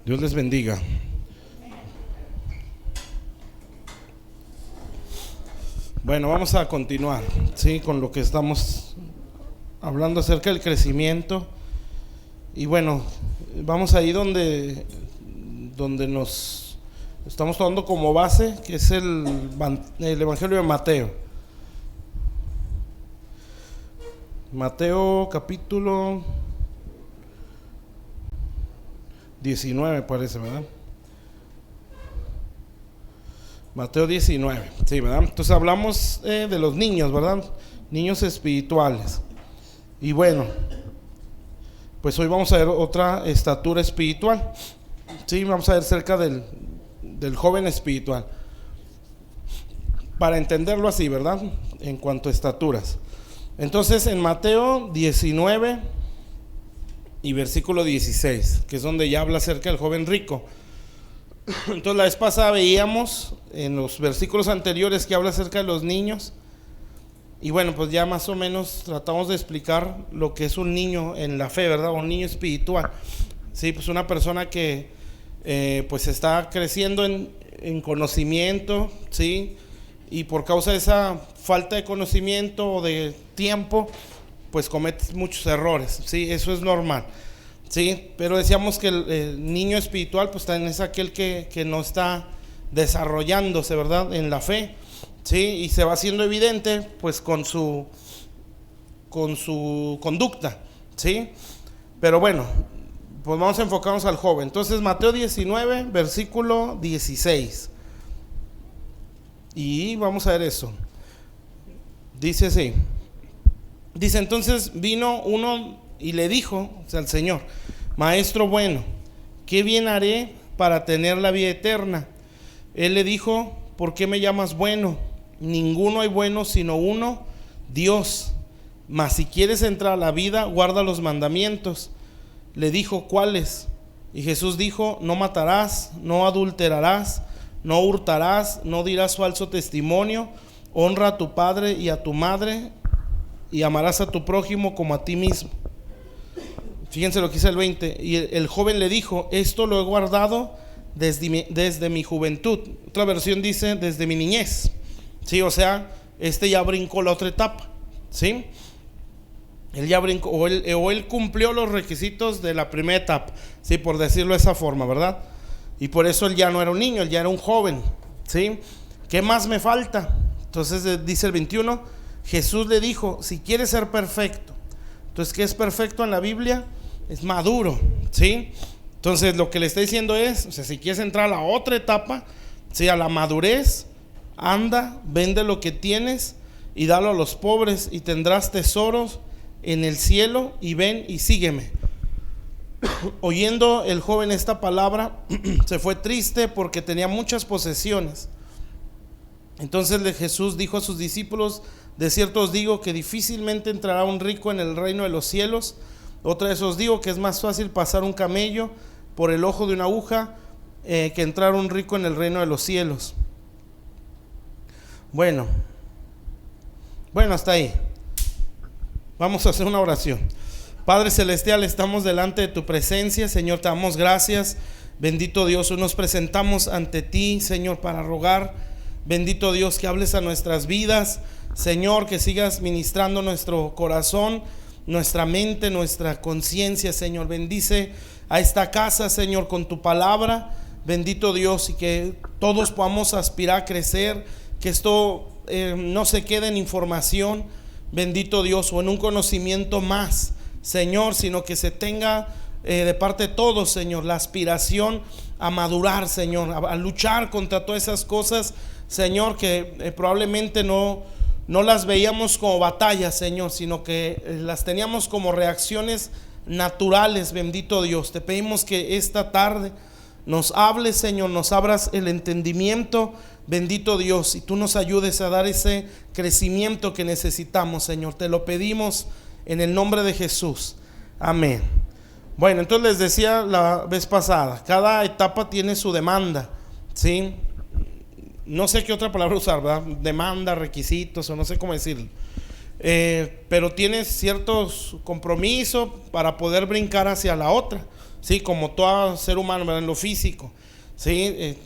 Dios les bendiga. Bueno, vamos a continuar, ¿sí? Con lo que estamos hablando acerca del crecimiento. Y bueno, vamos ahí donde nos estamos tomando como base, que es el Evangelio de Mateo. Mateo capítulo 19 parece, ¿verdad? Mateo 19, sí, ¿verdad? Entonces hablamos de los niños, ¿verdad? Niños espirituales. Y bueno, pues hoy vamos a ver otra estatura espiritual. Sí, vamos a ver cerca del joven espiritual. Para entenderlo así, ¿verdad? En cuanto a estaturas. Entonces en Mateo 19 y versículo 16, que es donde ya habla acerca del joven rico. Entonces la vez pasada veíamos en los versículos anteriores que habla acerca de los niños. Y bueno, pues ya más o menos tratamos de explicar lo que es un niño en la fe, ¿verdad? Un niño espiritual. Sí, pues una persona que pues está creciendo en conocimiento, ¿sí? Y por causa de esa falta de conocimiento o de tiempo, pues comete muchos errores, ¿sí? Eso es normal. Sí, pero decíamos que el niño espiritual pues también es aquel que no está desarrollándose, ¿verdad? En la fe, sí, y se va haciendo evidente pues con su conducta, sí. Pero bueno, pues vamos a enfocarnos al joven. Entonces Mateo 19, versículo 16. Y vamos a ver eso. Dice así. Dice: entonces vino uno y le dijo, o sea, al Señor: Maestro bueno, ¿qué bien haré para tener la vida eterna? Él le dijo: ¿por qué me llamas bueno? Ninguno hay bueno sino uno, Dios. Mas si quieres entrar a la vida, guarda los mandamientos. Le dijo: ¿cuáles? Y Jesús dijo: no matarás, no adulterarás, no hurtarás, no dirás falso testimonio, honra a tu padre y a tu madre, y amarás a tu prójimo como a ti mismo. Fíjense lo que dice el 20. Y el joven le dijo: esto lo he guardado desde mi juventud. Otra versión dice: desde mi niñez. Sí, o sea, ya brincó la otra etapa, ¿sí? Él ya brincó, o él cumplió los requisitos de la primera etapa, sí, por decirlo de esa forma, ¿verdad? Y por eso él ya no era un niño, él ya era un joven, ¿sí? ¿Qué más me falta? Entonces dice el 21, Jesús le dijo: si quieres ser perfecto. Entonces, ¿qué es perfecto en la Biblia? Es maduro, ¿sí? Entonces lo que le está diciendo es, o sea, si quieres entrar a la otra etapa, ¿sí? A la madurez, anda, vende lo que tienes y dalo a los pobres y tendrás tesoros en el cielo, y ven y sígueme. Oyendo el joven esta palabra, se fue triste porque tenía muchas posesiones. Entonces Jesús dijo a sus discípulos: de cierto os digo que difícilmente entrará un rico en el reino de los cielos. Otra vez os digo que es más fácil pasar un camello por el ojo de una aguja que entrar un rico en el reino de los cielos. Bueno, hasta ahí. Vamos a hacer una oración. Padre celestial, estamos delante de tu presencia, Señor, te damos gracias. Bendito Dios, hoy nos presentamos ante ti, Señor, para rogar, bendito Dios, que hables a nuestras vidas, Señor, que sigas ministrando nuestro corazón, nuestra mente, nuestra conciencia, Señor. Bendice a esta casa, Señor, con tu palabra, bendito Dios, y que todos podamos aspirar a crecer, que esto no se quede en información, bendito Dios, o en un conocimiento más, Señor, sino que se tenga de parte de todos, Señor, la aspiración a madurar, Señor, a luchar contra todas esas cosas, Señor, que probablemente no las veíamos como batallas, Señor, sino que las teníamos como reacciones naturales, bendito Dios. Te pedimos que esta tarde nos hables, Señor, nos abras el entendimiento, bendito Dios, y tú nos ayudes a dar ese crecimiento que necesitamos, Señor. Te lo pedimos en el nombre de Jesús. Amén. Bueno, entonces les decía la vez pasada, cada etapa tiene su demanda, ¿sí? No sé qué otra palabra usar, ¿verdad? Demanda, requisitos, o no sé cómo decirlo. Pero tienes ciertos compromisos para poder brincar hacia la otra, ¿sí? Como todo ser humano, ¿verdad? En lo físico, ¿sí?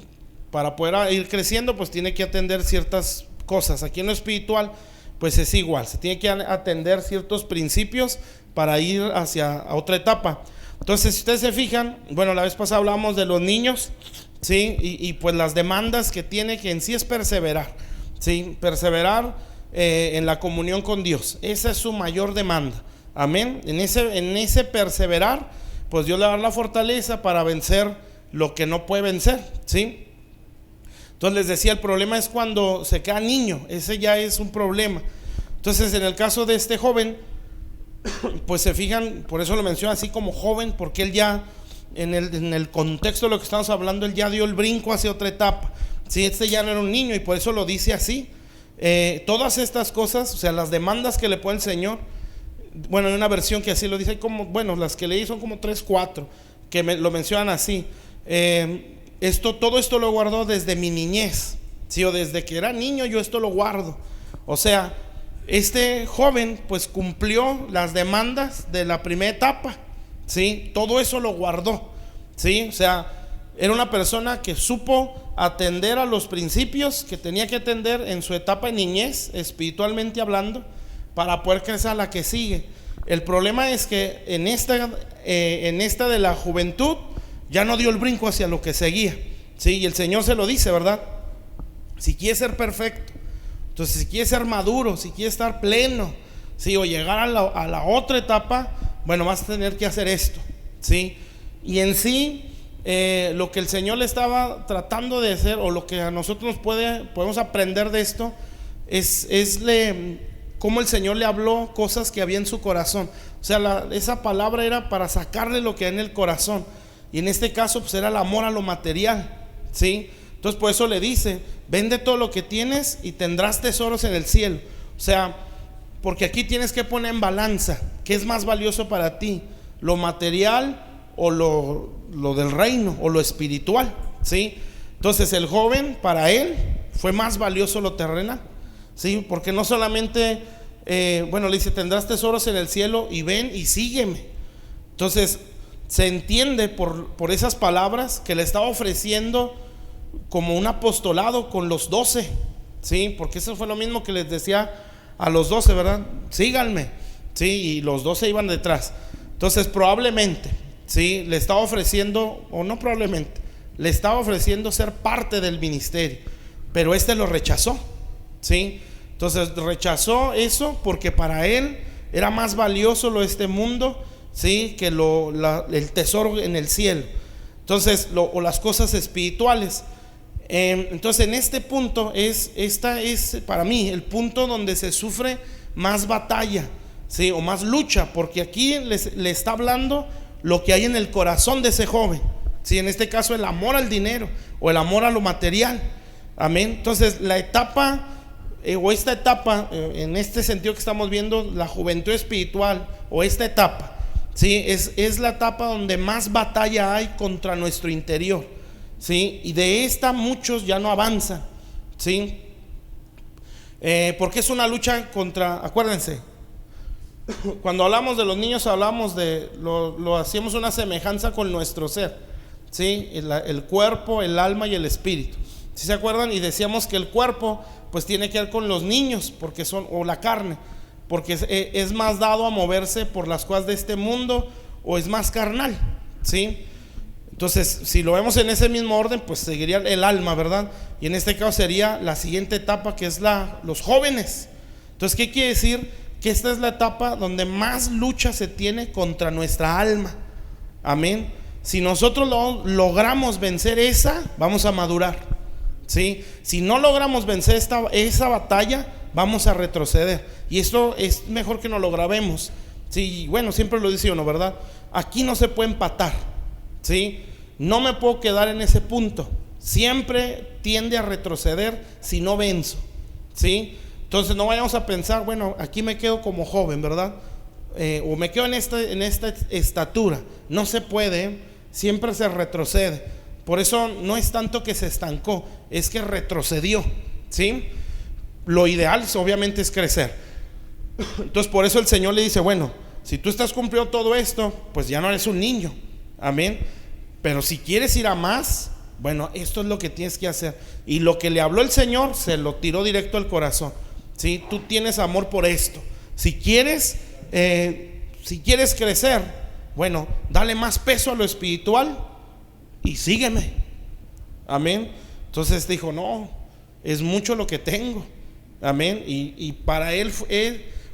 Para poder ir creciendo, pues tiene que atender ciertas cosas. Aquí en lo espiritual, pues es igual, se tiene que atender ciertos principios para ir hacia otra etapa. Entonces, si ustedes se fijan, bueno, la vez pasada hablábamos de los niños, ¿sí? Y pues las demandas que tiene, que en sí es perseverar, ¿sí? Perseverar en la comunión con Dios. Esa es su mayor demanda. Amén. En ese perseverar, pues Dios le va a dar la fortaleza para vencer lo que no puede vencer, ¿sí? Entonces les decía, el problema es cuando se queda niño. Ese ya es un problema. Entonces, en el caso de este joven, pues se fijan, por eso lo menciono así como joven, porque él ya, en el contexto de lo que estamos hablando, él ya dio el brinco hacia otra etapa. Sí, este ya no era un niño, y por eso lo dice así. Todas estas cosas, o sea, las demandas que le pone el Señor, bueno, hay una versión que así lo dice, como, bueno, las que leí son como 3, 4 que lo mencionan así. Todo esto lo guardó desde mi niñez, ¿sí? O desde que era niño yo esto lo guardo. O sea, este joven pues cumplió las demandas de la primera etapa, ¿sí? Todo eso lo guardó, ¿sí? O sea, era una persona que supo atender a los principios que tenía que atender en su etapa de niñez, espiritualmente hablando, para poder crecer a la que sigue. El problema es que en esta de la juventud ya no dio el brinco hacia lo que seguía, ¿sí? Y el Señor se lo dice, ¿verdad? Si quieres ser perfecto, entonces si quieres ser maduro, si quieres estar pleno, ¿sí? O llegar a la otra etapa, bueno, vas a tener que hacer esto, ¿sí? Y en sí, lo que el Señor le estaba tratando de hacer, o lo que a nosotros podemos aprender de esto, es cómo el Señor le habló cosas que había en su corazón. O sea, esa palabra era para sacarle lo que hay en el corazón. Y en este caso pues era el amor a lo material, ¿sí? Entonces por eso le dice, vende todo lo que tienes y tendrás tesoros en el cielo. O sea, porque aquí tienes que poner en balanza qué es más valioso para ti, lo material o lo del reino o lo espiritual, ¿sí? Entonces el joven, para él fue más valioso lo terrenal, ¿sí? Porque no solamente le dice, tendrás tesoros en el cielo y ven y sígueme. Entonces se entiende por esas palabras que le estaba ofreciendo como un apostolado con los 12, ¿sí? Porque eso fue lo mismo que les decía a los 12, ¿verdad? Síganme, ¿sí? Y los 12 iban detrás. Entonces probablemente, ¿sí? Le estaba ofreciendo, o no probablemente, le estaba ofreciendo ser parte del ministerio, pero lo rechazó, ¿sí? Entonces rechazó eso porque para él era más valioso lo de este mundo, ¿sí? Que el tesoro en el cielo. Entonces, o las cosas espirituales. Entonces, en este punto esta es para mí el punto donde se sufre más batalla, ¿sí? O más lucha, porque aquí le está hablando lo que hay en el corazón de ese joven, ¿sí? En este caso, el amor al dinero o el amor a lo material. Amén. Entonces, la etapa o esta etapa, en este sentido que estamos viendo, la juventud espiritual o esta etapa, ¿sí? Es la etapa donde más batalla hay contra nuestro interior, ¿sí? Y de esta muchos ya no avanzan, ¿sí? Porque es una lucha contra, acuérdense, cuando hablamos de los niños hablamos de, lo hacíamos una semejanza con nuestro ser, ¿sí? El cuerpo, el alma y el espíritu, ¿sí se acuerdan? Y decíamos que el cuerpo pues tiene que ver con los niños, porque o la carne, porque es más dado a moverse por las cosas de este mundo, o es más carnal, ¿sí? Entonces, si lo vemos en ese mismo orden, pues seguiría el alma, ¿verdad? Y en este caso sería la siguiente etapa, que es los jóvenes. Entonces, ¿qué quiere decir? Que esta es la etapa donde más lucha se tiene contra nuestra alma. Amén. Si nosotros logramos vencer vamos a madurar, ¿sí? Si no logramos vencer esa batalla, vamos a retroceder. Y esto es mejor que no lo grabemos, ¿sí? Bueno, siempre lo dice uno, ¿verdad? Aquí no se puede empatar, ¿sí? No me puedo quedar en ese punto. Siempre tiende a retroceder si no venzo, ¿sí? Entonces no vayamos a pensar, bueno, aquí me quedo como joven, ¿verdad? O me quedo en esta estatura. No se puede, siempre se retrocede. Por eso no es tanto que se estancó, es que retrocedió, ¿sí? Lo ideal obviamente es crecer. Entonces por eso el Señor le dice, bueno, si tú estás cumpliendo todo esto, pues ya no eres un niño, Amén. Pero si quieres ir a más, bueno, esto es lo que tienes que hacer. Y lo que le habló el Señor se lo tiró directo al corazón. ¿Sí? Tú tienes amor por esto. Si quieres crecer, bueno, dale más peso a lo espiritual y sígueme. Amén. Entonces dijo, no, es mucho lo que tengo. Amén. Y para él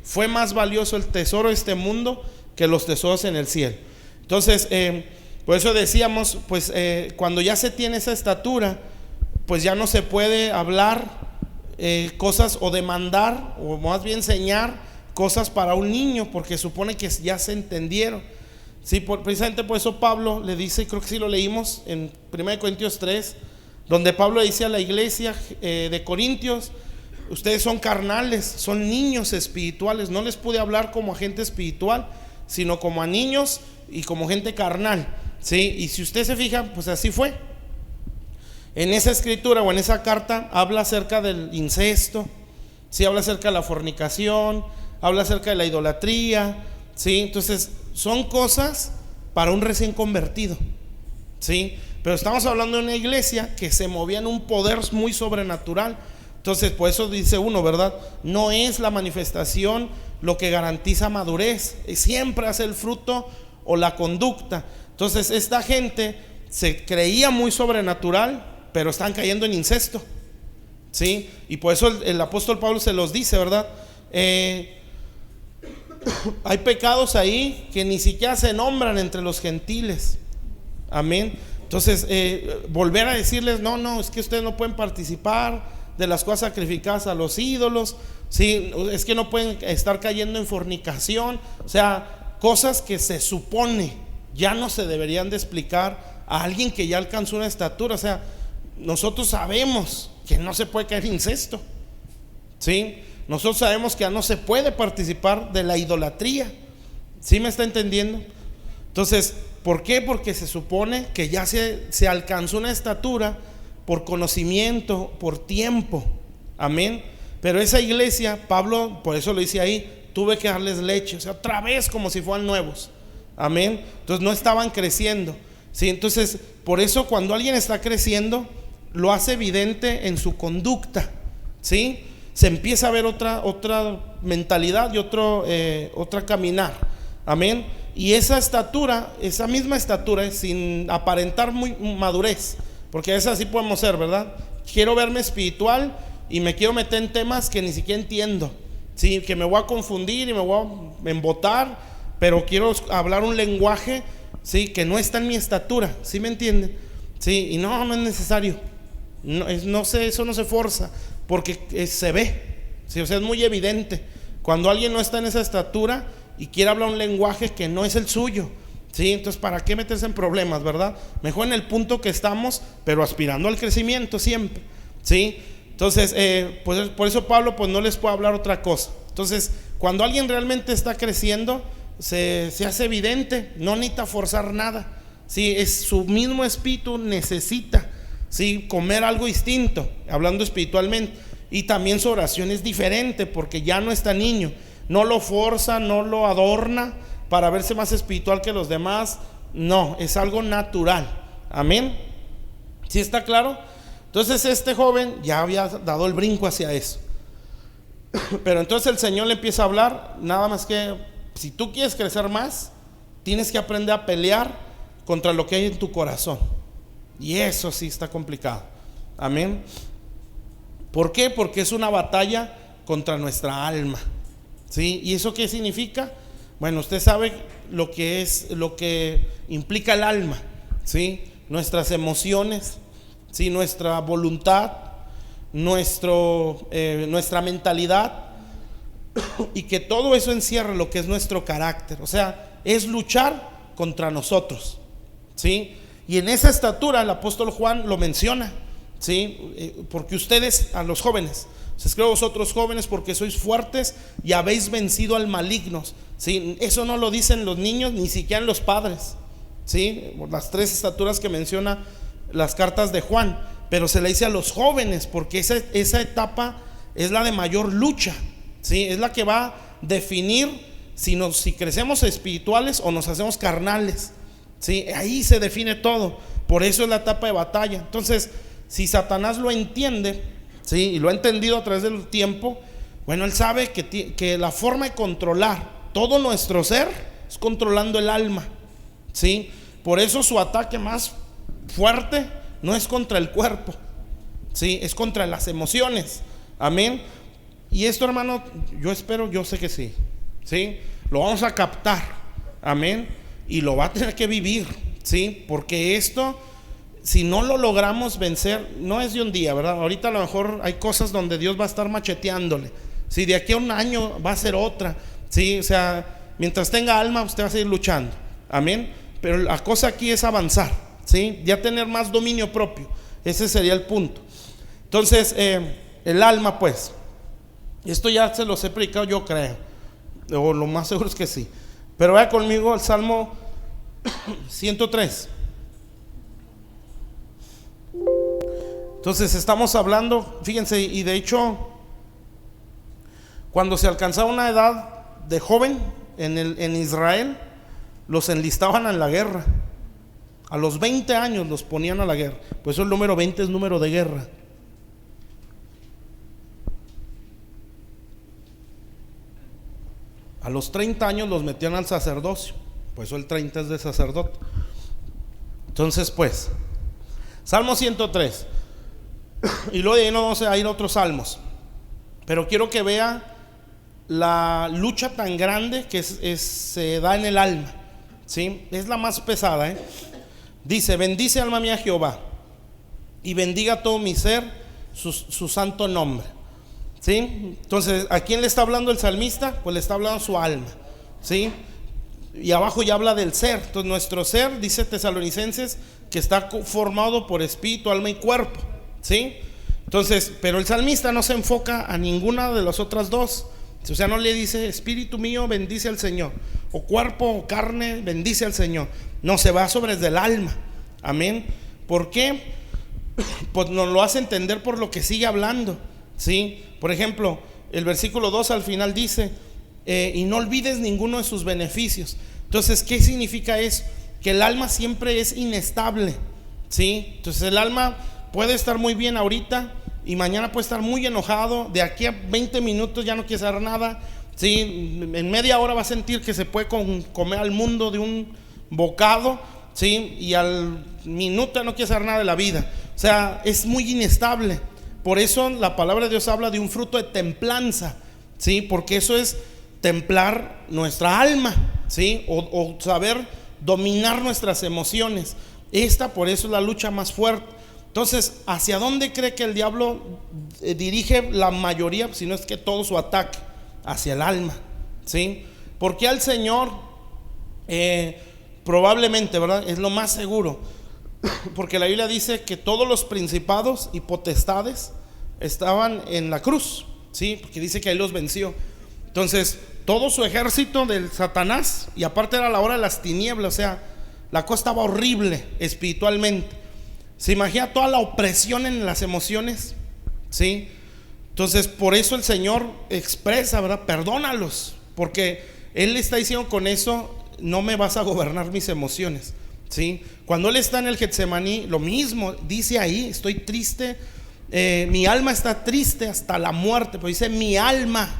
fue más valioso el tesoro de este mundo que los tesoros en el cielo. Entonces, por eso decíamos, pues cuando ya se tiene esa estatura, pues ya no se puede hablar cosas o demandar, o más bien enseñar cosas para un niño, porque supone que ya se entendieron. Sí, precisamente por eso Pablo le dice, creo que sí lo leímos en 1 Corintios 3, donde Pablo dice a la iglesia de Corintios: ustedes son carnales, son niños espirituales. No les pude hablar como a gente espiritual, sino como a niños y como gente carnal. ¿Sí? Y si usted se fija, pues así fue. En esa escritura o en esa carta habla acerca del incesto, ¿sí? Habla acerca de la fornicación, habla acerca de la idolatría, ¿sí? Entonces son cosas para un recién convertido, ¿sí? Pero estamos hablando de una iglesia que se movía en un poder muy sobrenatural. Entonces por eso dice uno, ¿verdad? No es la manifestación lo que garantiza madurez, siempre hace el fruto o la conducta. Entonces esta gente se creía muy sobrenatural, pero están cayendo en incesto, ¿sí? Y por eso el apóstol Pablo se los dice, ¿verdad? Hay pecados ahí que ni siquiera se nombran entre los gentiles. Amén. Entonces volver a decirles, no, es que ustedes no pueden participar de las cosas sacrificadas a los ídolos, ¿sí? Es que no pueden estar cayendo en fornicación. O sea, cosas que se supone ya no se deberían de explicar a alguien que ya alcanzó una estatura. O sea, nosotros sabemos que no se puede caer en incesto, ¿sí? Nosotros sabemos que ya no se puede participar de la idolatría. ¿Sí me está entendiendo? Entonces, ¿por qué? Porque se supone que ya se alcanzó una estatura por conocimiento, por tiempo. Amén. Pero esa iglesia, Pablo, por eso lo dice ahí, tuve que darles leche, o sea, otra vez como si fueran nuevos. Amén. Entonces no estaban creciendo, ¿sí? Entonces por eso cuando alguien está creciendo, lo hace evidente en su conducta, ¿sí? Se empieza a ver otra mentalidad y otra caminar. Amén. Y esa estatura, esa misma estatura, sin aparentar muy madurez, porque a veces así podemos ser, ¿verdad? Quiero verme espiritual y me quiero meter en temas que ni siquiera entiendo, ¿sí? Que me voy a confundir y me voy a embotar, pero quiero hablar un lenguaje, ¿sí? Que no está en mi estatura, ¿sí me entienden? ¿Sí? Y no es necesario. No sé, eso no se forza, porque se ve, ¿sí? O sea, es muy evidente cuando alguien no está en esa estatura y quiere hablar un lenguaje que no es el suyo, ¿sí? Entonces, ¿para qué meterse en problemas, verdad? Mejor en el punto que estamos, pero aspirando al crecimiento siempre, ¿sí? Entonces, pues por eso Pablo pues no les puede hablar otra cosa. Entonces, cuando alguien realmente está creciendo, se hace evidente, no necesita forzar nada, ¿sí? Es su mismo espíritu necesita, ¿sí? Comer algo distinto, hablando espiritualmente. Y también su oración es diferente, porque ya no está niño, no lo forza, no lo adorna para verse más espiritual que los demás. No, es algo natural. Amén. ¿Sí está claro? Entonces este joven ya había dado el brinco hacia eso. Pero entonces el Señor le empieza a hablar, nada más que si tú quieres crecer más, tienes que aprender a pelear contra lo que hay en tu corazón. Y eso sí está complicado. Amén. ¿Por qué? Porque es una batalla contra nuestra alma, ¿sí? ¿Y eso qué significa? Bueno, usted sabe lo que implica el alma, ¿sí? Nuestras emociones, ¿sí? Nuestra voluntad, nuestra mentalidad, y que todo eso encierra lo que es nuestro carácter. O sea, es luchar contra nosotros, ¿sí? Y en esa estatura el apóstol Juan lo menciona, ¿sí? Porque ustedes, a los jóvenes, os escribo a vosotros jóvenes porque sois fuertes y habéis vencido al maligno, ¿sí? Eso no lo dicen los niños, ni siquiera los padres, ¿sí? Las tres estaturas que menciona las cartas de Juan, pero se le dice a los jóvenes porque esa etapa es la de mayor lucha, ¿sí? Es la que va a definir si crecemos espirituales o nos hacemos carnales, ¿sí? Ahí se define todo. Por eso es la etapa de batalla. Entonces, si Satanás lo entiende, ¿sí? Y lo ha entendido a través del tiempo, bueno, él sabe que la forma de controlar todo nuestro ser es controlando el alma, ¿sí? Por eso su ataque más fuerte no es contra el cuerpo, ¿sí? Es contra las emociones. Amén. Y esto, hermano, yo espero, yo sé que sí, ¿sí? Lo vamos a captar. Amén. Y lo va a tener que vivir, ¿sí? Porque esto, si no lo logramos vencer, no es de un día, ¿verdad? Ahorita a lo mejor hay cosas donde Dios va a estar macheteándole. Si de aquí a un año va a ser otra, ¿sí? O sea, mientras tenga alma, usted va a seguir luchando. Amén. Pero la cosa aquí es avanzar, ¿sí? Ya tener más dominio propio. Ese sería el punto. Entonces, el alma, pues, esto ya se los he predicado, yo creo, o lo más seguro es que sí. Pero vaya conmigo al Salmo 103. Entonces estamos hablando, fíjense, y de hecho, cuando se alcanzaba una edad de joven en Israel, los enlistaban en la guerra. A los 20 años los ponían a la guerra. Por eso el número 20 es número de guerra. A los 30 años los metían al sacerdocio. Por eso el 30 es de sacerdote. Entonces, pues, Salmo 103. Y luego de ahí no vamos a ir a otros salmos. Pero quiero que vea la lucha tan grande que se da en el alma, ¿sí? Es la más pesada, ¿eh? Dice: bendice alma mía Jehová, y bendiga todo mi ser su santo nombre, ¿sí? Entonces, ¿a quién le está hablando el salmista? Pues le está hablando a su alma, ¿sí? Y abajo ya habla del ser. Entonces, nuestro ser, dice Tesalonicenses, que está formado por espíritu, alma y cuerpo, ¿sí? Entonces, pero el salmista no se enfoca a ninguna de las otras dos. O sea, no le dice: espíritu mío, bendice al Señor, o cuerpo o carne, bendice al Señor. No, se va sobre el alma. Amén. ¿Por qué? Pues nos lo hace entender por lo que sigue hablando, ¿sí? Por ejemplo, el versículo 2 al final dice: y no olvides ninguno de sus beneficios. Entonces, ¿qué significa eso? Que el alma siempre es inestable, ¿sí? Entonces el alma puede estar muy bien ahorita y mañana puede estar muy enojado. De aquí a 20 minutos ya no quiere saber nada, ¿sí? En media hora va a sentir que se puede comer al mundo de un bocado, ¿sí? Y al minuto no quiere saber nada de la vida. O sea, es muy inestable. Por eso la palabra de Dios habla de un fruto de templanza, ¿sí? Porque eso es templar nuestra alma, ¿sí? O saber dominar nuestras emociones. Por eso es la lucha más fuerte. Entonces, ¿hacia dónde cree que el diablo dirige la mayoría, si no es que todo su ataque? Hacia el alma, ¿sí? Porque al Señor, probablemente, ¿verdad? Es lo más seguro. Porque la Biblia dice que todos los principados y potestades estaban en la cruz, ¿sí? Porque dice que ahí los venció. Entonces, todo su ejército del Satanás, y aparte era la hora de las tinieblas, o sea, la cosa estaba horrible espiritualmente. ¿Se imagina toda la opresión en las emociones? ¿Sí? Entonces, por eso el Señor expresa, ¿verdad? Perdónalos, porque Él le está diciendo con eso: no me vas a gobernar mis emociones, ¿sí? Cuando Él está en el Getsemaní, lo mismo, dice ahí: estoy triste, mi alma está triste hasta la muerte. Pero dice mi alma,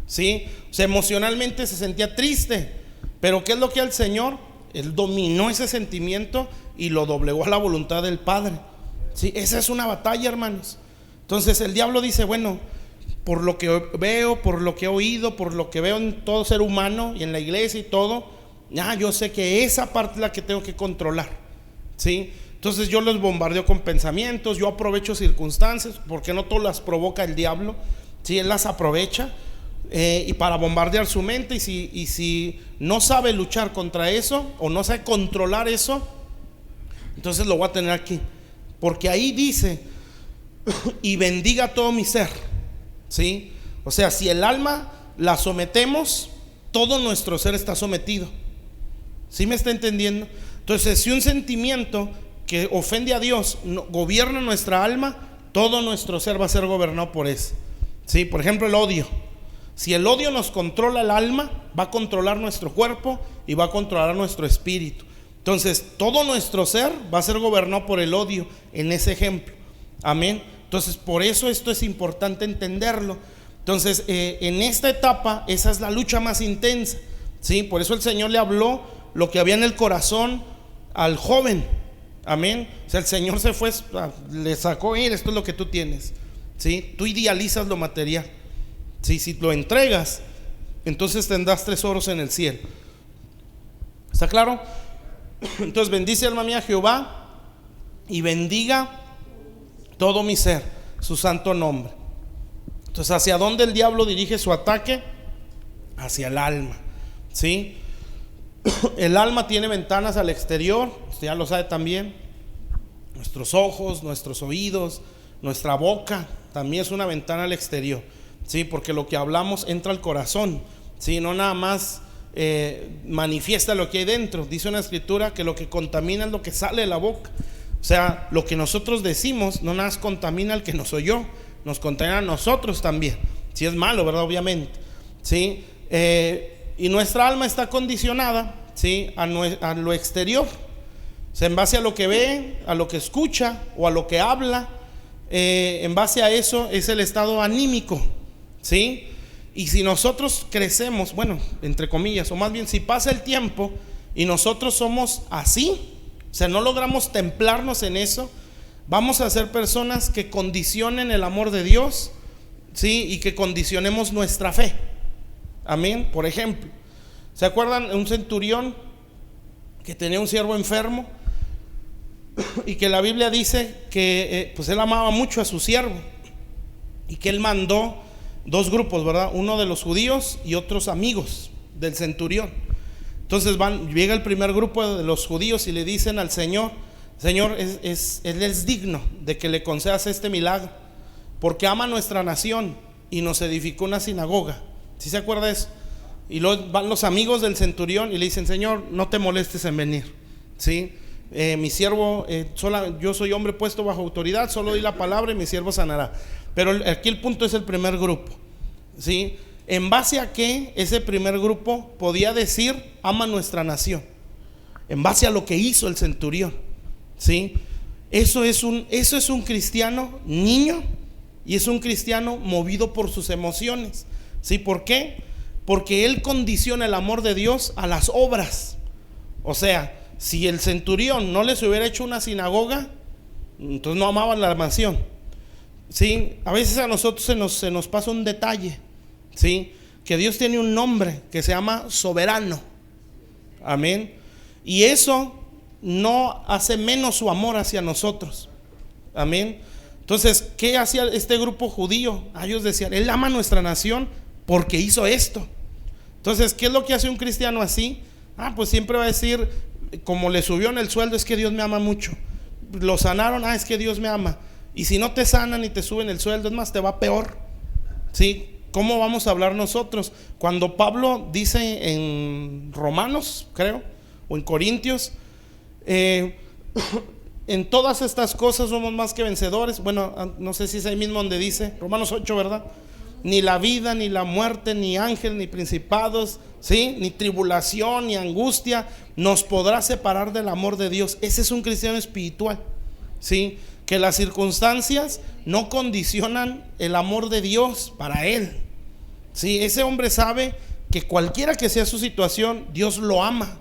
¿sí? O sea, emocionalmente se sentía triste. Pero ¿qué es lo que el Señor? Él dominó ese sentimiento y lo doblegó a la voluntad del Padre, ¿sí? Esa es una batalla, hermanos. Entonces el diablo dice: bueno, por lo que veo, por lo que he oído, por lo que veo en todo ser humano y en la iglesia y todo, yo sé que esa parte es la que tengo que controlar, ¿sí? Entonces yo los bombardeo con pensamientos, yo aprovecho circunstancias, porque no todas las provoca el diablo, ¿sí? Él las aprovecha, y para bombardear su mente. Y si no sabe luchar contra eso, o no sabe controlar eso, entonces lo voy a tener aquí. Porque ahí dice: y bendiga todo mi ser, ¿sí? O sea, si el alma la sometemos, todo nuestro ser está sometido. ¿Sí me está entendiendo? Entonces, si un sentimiento que ofende a Dios gobierna nuestra alma, todo nuestro ser va a ser gobernado por eso, ¿sí? Por ejemplo, el odio. Si el odio nos controla el alma, va a controlar nuestro cuerpo y va a controlar nuestro espíritu. Entonces, todo nuestro ser va a ser gobernado por el odio en ese ejemplo. Amén. Entonces, por eso esto es importante entenderlo. Entonces, en esta etapa, esa es la lucha más intensa, ¿sí? Por eso el Señor le habló lo que había en el corazón al joven. Amén. O sea, el Señor se fue, le sacó, esto es lo que tú tienes, ¿sí? Tú idealizas lo material, ¿sí? Si lo entregas, entonces tendrás tesoros en el cielo. ¿Está claro? Entonces, bendice alma mía Jehová, y bendiga todo mi ser su santo nombre. Entonces, ¿hacia dónde el diablo dirige su ataque? Hacia el alma, ¿sí? El alma tiene ventanas al exterior, usted ya lo sabe también. Nuestros ojos, nuestros oídos, nuestra boca también es una ventana al exterior, ¿sí? Porque lo que hablamos entra al corazón, ¿sí? No nada más manifiesta lo que hay dentro. Dice una escritura que lo que contamina es lo que sale de la boca. O sea, lo que nosotros decimos no nada más contamina al que nos oyó, nos contamina a nosotros también. Si es malo, ¿verdad? Obviamente, ¿sí? Y nuestra alma está condicionada, ¿sí? a lo exterior. O sea, en base a lo que ve, a lo que escucha o a lo que habla, en base a eso es el estado anímico, ¿sí? Y si nosotros crecemos, bueno, entre comillas, o más bien si pasa el tiempo y nosotros somos así, o sea, no logramos templarnos en eso, vamos a ser personas que condicionen el amor de Dios, ¿sí? Y que condicionemos nuestra fe. Amén. Por ejemplo, ¿se acuerdan de un centurión que tenía un siervo enfermo? Y que la Biblia dice que pues él amaba mucho a su siervo, y que él mandó dos grupos, ¿verdad? Uno de los judíos y otros amigos del centurión. Entonces llega el primer grupo de los judíos y le dicen al Señor: Señor, él es digno de que le concedas este milagro, porque ama nuestra nación y nos edificó una sinagoga. ¿Sí se acuerda de eso? Y luego van los amigos del centurión y le dicen: Señor, no te molestes en venir, ¿sí? Mi siervo, yo soy hombre puesto bajo autoridad, solo di la palabra y mi siervo sanará. Pero aquí el punto es el primer grupo, ¿sí? En base a que ese primer grupo podía decir: ama nuestra nación, en base a lo que hizo el centurión, ¿sí? Eso es un cristiano niño, y es un cristiano movido por sus emociones, ¿sí? ¿Por qué? Porque él condiciona el amor de Dios a las obras. O sea, si el centurión no les hubiera hecho una sinagoga, entonces no amaban la nación, ¿sí? A veces a nosotros se nos pasa un detalle, ¿sí? Que Dios tiene un nombre que se llama soberano. Amén. Y eso no hace menos su amor hacia nosotros. Amén. Entonces, ¿qué hacía este grupo judío? Ellos decían: él ama a nuestra nación porque hizo esto. Entonces, ¿qué es lo que hace un cristiano así? Pues siempre va a decir, como le subió en el sueldo: es que Dios me ama mucho. Lo sanaron: es que Dios me ama. Y si no te sanan y te suben el sueldo, es más, te va peor, ¿sí? ¿Cómo vamos a hablar nosotros? Cuando Pablo dice en Romanos, creo, o en Corintios, en todas estas cosas somos más que vencedores. Bueno, no sé si es ahí mismo donde dice, Romanos 8, ¿verdad? Ni la vida, ni la muerte, ni ángel, ni principados, ¿sí? Ni tribulación, ni angustia nos podrá separar del amor de Dios. Ese es un cristiano espiritual, ¿sí? Que las circunstancias no condicionan el amor de Dios para él, ¿sí? Ese hombre sabe que cualquiera que sea su situación, Dios lo ama.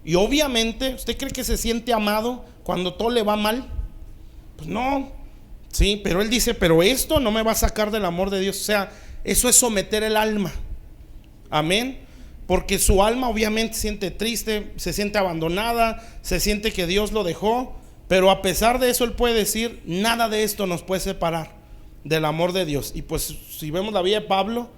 Y obviamente, ¿usted cree que se siente amado cuando todo le va mal? Pues no, sí, pero él dice: pero esto no me va a sacar del amor de Dios. O sea, eso es someter el alma. Amén. Porque su alma obviamente se siente triste, se siente abandonada, se siente que Dios lo dejó. Pero a pesar de eso, él puede decir: nada de esto nos puede separar del amor de Dios. Y pues si vemos la vida de Pablo,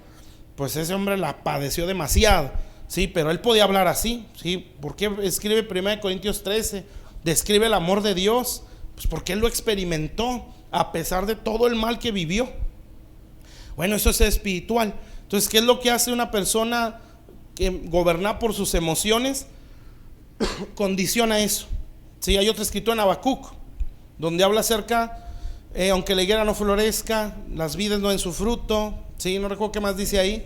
pues ese hombre la padeció demasiado, sí, pero él podía hablar así, sí. ¿Por qué escribe 1 Corintios 13? Describe el amor de Dios, pues porque él lo experimentó a pesar de todo el mal que vivió. Bueno, eso es espiritual. Entonces, ¿qué es lo que hace una persona que goberna por sus emociones? Condiciona eso. Sí, hay otra escritura en Habacuc donde habla acerca, aunque la higuera no florezca, las vides no den su fruto, sí, no recuerdo qué más dice ahí.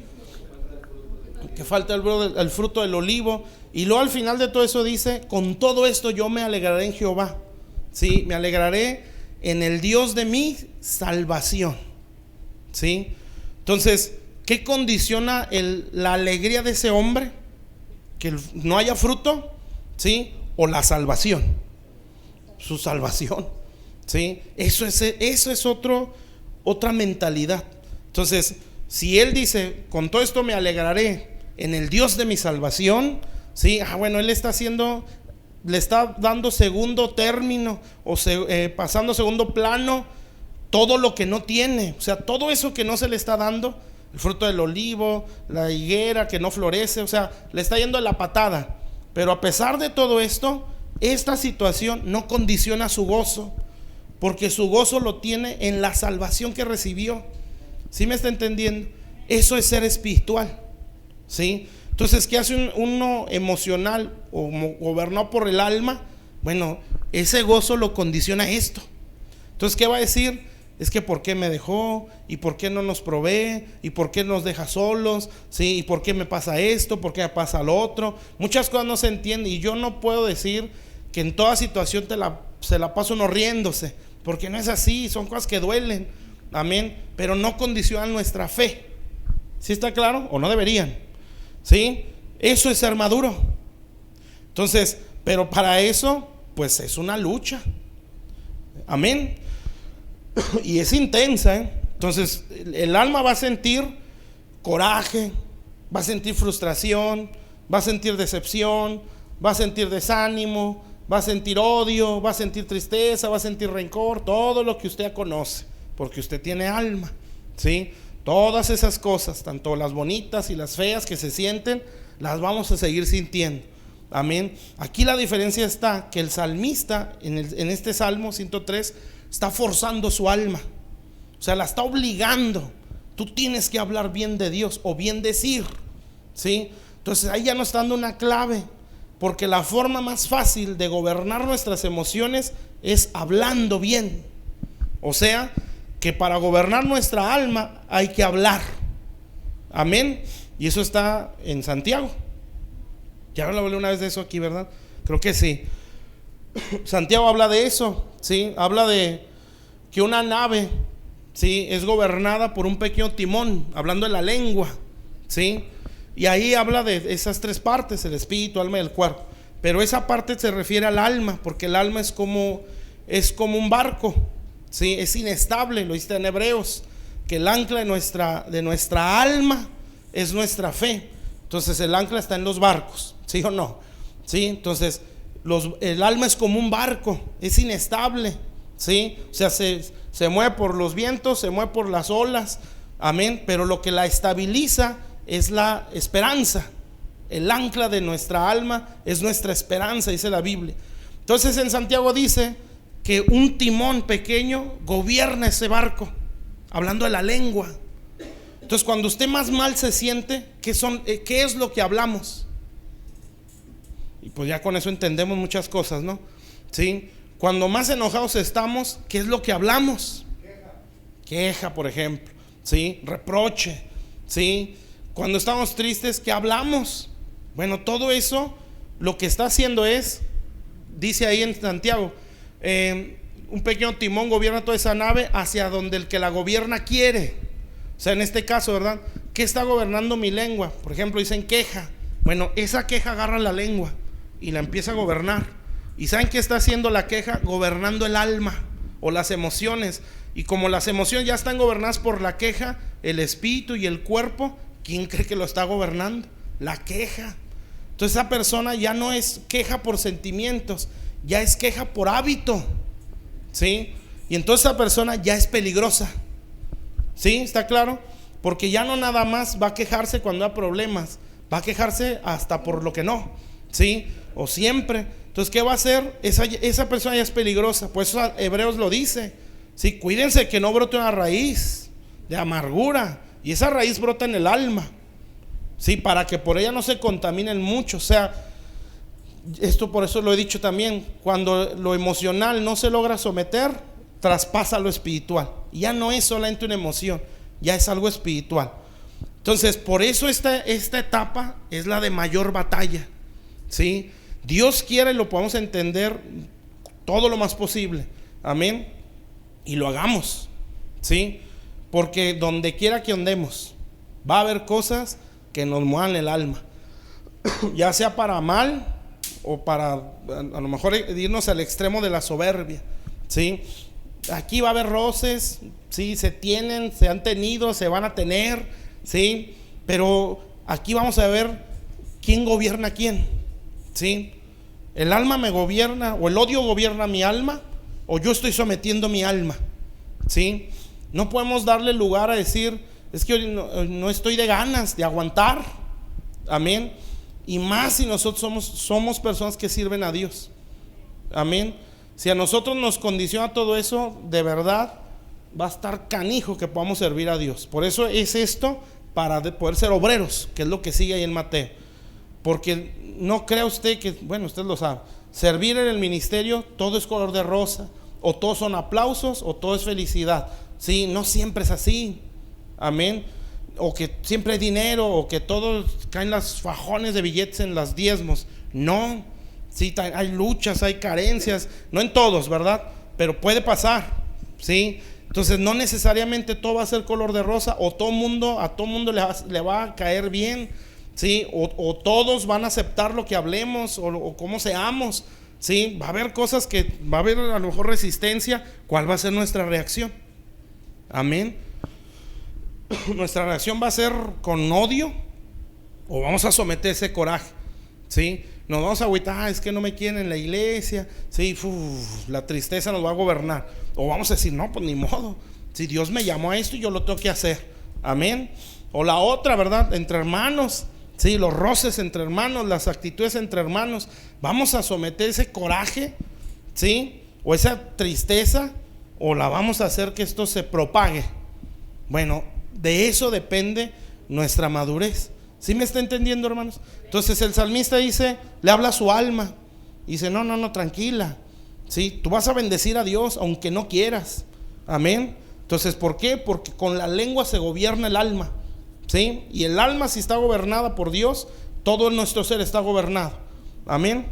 que falta el fruto del olivo. Y luego al final de todo eso dice: con todo esto yo me alegraré en Jehová. ¿Sí? Me alegraré en el Dios de mi salvación. ¿Sí? Entonces, ¿qué condiciona la alegría de ese hombre? Que no haya fruto, ¿sí? O la salvación. Su salvación, ¿sí? Eso es otra mentalidad. Entonces, si él dice: con todo esto me alegraré en el Dios de mi salvación, ¿sí? Bueno, él le está dando segundo término o pasando segundo plano todo lo que no tiene. O sea, todo eso que no se le está dando, el fruto del olivo, la higuera que no florece, o sea, le está yendo a la patada. Pero a pesar de todo esto, esta situación no condiciona su gozo, porque su gozo lo tiene en la salvación que recibió. ¿Sí me está entendiendo? Eso es ser espiritual, ¿sí? Entonces, ¿qué hace uno emocional o gobernado por el alma? Bueno, ese gozo lo condiciona esto. Entonces, ¿qué va a decir? Es que ¿por qué me dejó? ¿Y por qué no nos provee? ¿Y por qué nos deja solos? ¿Sí? ¿Y por qué me pasa esto? ¿Por qué me pasa lo otro? Muchas cosas no se entienden, y yo no puedo decir que en toda situación se la pasa uno riéndose, porque no es así, son cosas que duelen. Amén. Pero no condicionan nuestra fe. ¿Sí está claro? ¿O no deberían? ¿Sí? Eso es ser maduro. Entonces, pero para eso, pues es una lucha. Amén. Y es intensa, ¿eh? Entonces, el alma va a sentir coraje, va a sentir frustración, va a sentir decepción, va a sentir desánimo, va a sentir odio, va a sentir tristeza, va a sentir rencor, todo lo que usted conoce, porque usted tiene alma, ¿sí? Todas esas cosas, tanto las bonitas y las feas que se sienten, las vamos a seguir sintiendo. Amén. Aquí la diferencia está que el salmista en este Salmo 103 está forzando su alma, o sea, la está obligando. Tú tienes que hablar bien de Dios o bien decir, ¿sí? Entonces ahí ya nos está dando una clave, porque la forma más fácil de gobernar nuestras emociones es hablando bien. O sea, que para gobernar nuestra alma hay que hablar. Amén. Y eso está en Santiago. Ya lo hablé una vez de eso aquí, ¿verdad? Creo que sí. Santiago habla de eso, ¿sí? Habla de que una nave, ¿sí?, es gobernada por un pequeño timón, hablando de la lengua, ¿sí? Y ahí habla de esas tres partes: el espíritu, alma y el cuerpo. Pero esa parte se refiere al alma, porque el alma es como un barco, ¿sí? Es inestable, lo dice en Hebreos, que el ancla de nuestra alma es nuestra fe. Entonces el ancla está en los barcos, ¿sí o no? ¿Sí? Entonces el alma es como un barco, es inestable, ¿sí? O sea, se mueve por los vientos, se mueve por las olas, amén. Pero lo que la estabiliza es la esperanza. El ancla de nuestra alma es nuestra esperanza, dice la Biblia. Entonces en Santiago dice que un timón pequeño gobierna ese barco, hablando de la lengua. Entonces, cuando usted más mal se siente, ¿qué es lo que hablamos? Y pues ya con eso entendemos muchas cosas, ¿no? ¿Sí? Cuando más enojados estamos, ¿qué es lo que hablamos? Queja, por ejemplo, ¿sí? Reproche, ¿sí? Cuando estamos tristes, ¿qué hablamos? Bueno, todo eso lo que está haciendo es, dice ahí en Santiago, un pequeño timón gobierna toda esa nave hacia donde el que la gobierna quiere. O sea, en este caso, ¿verdad? ¿Qué está gobernando mi lengua? Por ejemplo, dicen queja. Bueno, esa queja agarra la lengua y la empieza a gobernar. ¿Y saben qué está haciendo la queja? Gobernando el alma o las emociones. Y como las emociones ya están gobernadas por la queja, el espíritu y el cuerpo, ¿quién cree que lo está gobernando? La queja. Entonces esa persona ya no es queja por sentimientos, ya es queja por hábito, ¿sí? Y entonces esa persona ya es peligrosa. ¿Sí? ¿Está claro? Porque ya no nada más va a quejarse cuando hay problemas, va a quejarse hasta por lo que no, ¿sí? O siempre. Entonces, ¿qué va a hacer? Esa persona ya es peligrosa. Pues eso Hebreos lo dice, ¿sí? Cuídense que no brote una raíz de amargura, y esa raíz brota en el alma, ¿sí? Para que por ella no se contaminen mucho. O sea, esto por eso lo he dicho también, cuando lo emocional no se logra someter, traspasa lo espiritual. Ya no es solamente una emoción, ya es algo espiritual. Entonces, por eso esta etapa es la de mayor batalla, ¿sí? Dios quiere, lo podemos entender todo lo más posible, amén, y lo hagamos, ¿sí? Porque donde quiera que andemos va a haber cosas que nos muevan el alma, ya sea para mal o para a lo mejor irnos al extremo de la soberbia, ¿sí? Aquí va a haber roces, ¿sí? Se han tenido, se van a tener, ¿sí? Pero aquí vamos a ver quién gobierna a quién, ¿sí? El alma me gobierna, o el odio gobierna mi alma, o yo estoy sometiendo mi alma, ¿sí? No podemos darle lugar a decir, es que no estoy de ganas de aguantar, amén. Y más si nosotros somos personas que sirven a Dios, amén. Si a nosotros nos condiciona todo eso, de verdad va a estar canijo que podamos servir a Dios. Por eso es esto, para poder ser obreros, que es lo que sigue ahí en Mateo. Porque no crea usted que, bueno, usted lo sabe, servir en el ministerio todo es color de rosa, o todos son aplausos, o todo es felicidad. Sí, no siempre es así, amén. O que siempre hay dinero, o que todos caen las fajones de billetes en las diezmos. No, sí, hay luchas, hay carencias, no en todos, ¿verdad? Pero puede pasar, ¿sí? Entonces no necesariamente todo va a ser color de rosa, o a todo mundo le va a caer bien, ¿sí? O todos van a aceptar lo que hablemos, o cómo seamos, ¿sí? Va a haber cosas que va a haber a lo mejor resistencia. ¿Cuál va a ser nuestra reacción? Amén. Nuestra reacción va a ser con odio, o vamos a someter ese coraje, ¿sí? Nos vamos a agüitar, es que no me quieren en la iglesia, ¿sí? La tristeza nos va a gobernar. O vamos a decir, no, pues ni modo, si Dios me llamó a esto, yo lo tengo que hacer, amén. O la otra, ¿verdad? Entre hermanos, ¿sí? Los roces entre hermanos, las actitudes entre hermanos, vamos a someter ese coraje, ¿sí? O esa tristeza, o la vamos a hacer que esto se propague. Bueno, de eso depende nuestra madurez. ¿Sí me está entendiendo, hermanos? Entonces el salmista dice, le habla a su alma, dice, no, tranquila, ¿sí? Tú vas a bendecir a Dios aunque no quieras, amén. Entonces, ¿por qué? Porque con la lengua se gobierna el alma, ¿sí? Y el alma, si está gobernada por Dios, todo nuestro ser está gobernado, amén.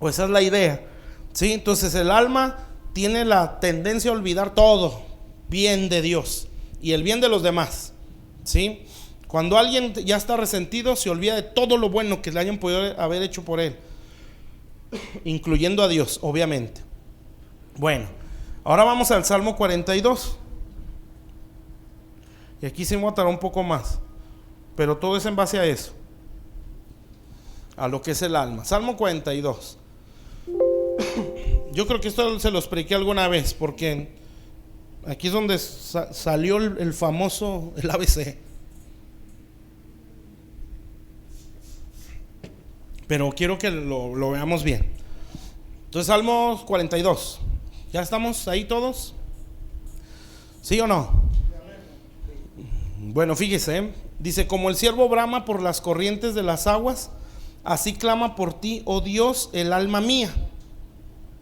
Pues esa es la idea, ¿sí? Entonces el alma tiene la tendencia a olvidar todo bien de Dios y el bien de los demás, ¿sí? Cuando alguien ya está resentido, se olvida de todo lo bueno que le hayan podido haber hecho por él, incluyendo a Dios, obviamente. Bueno, ahora vamos al Salmo 42. Y aquí se me va a tardar un poco más, pero todo es en base a eso, a lo que es el alma. Salmo 42. Yo creo que esto se lo expliqué alguna vez, porque aquí es donde salió el famoso, el ABC. Pero quiero que lo veamos bien. Entonces, Salmo 42. ¿Ya estamos ahí todos? ¿Sí o no? Bueno, fíjese, dice, como el ciervo brama por las corrientes de las aguas, así clama por ti, oh Dios, el alma mía.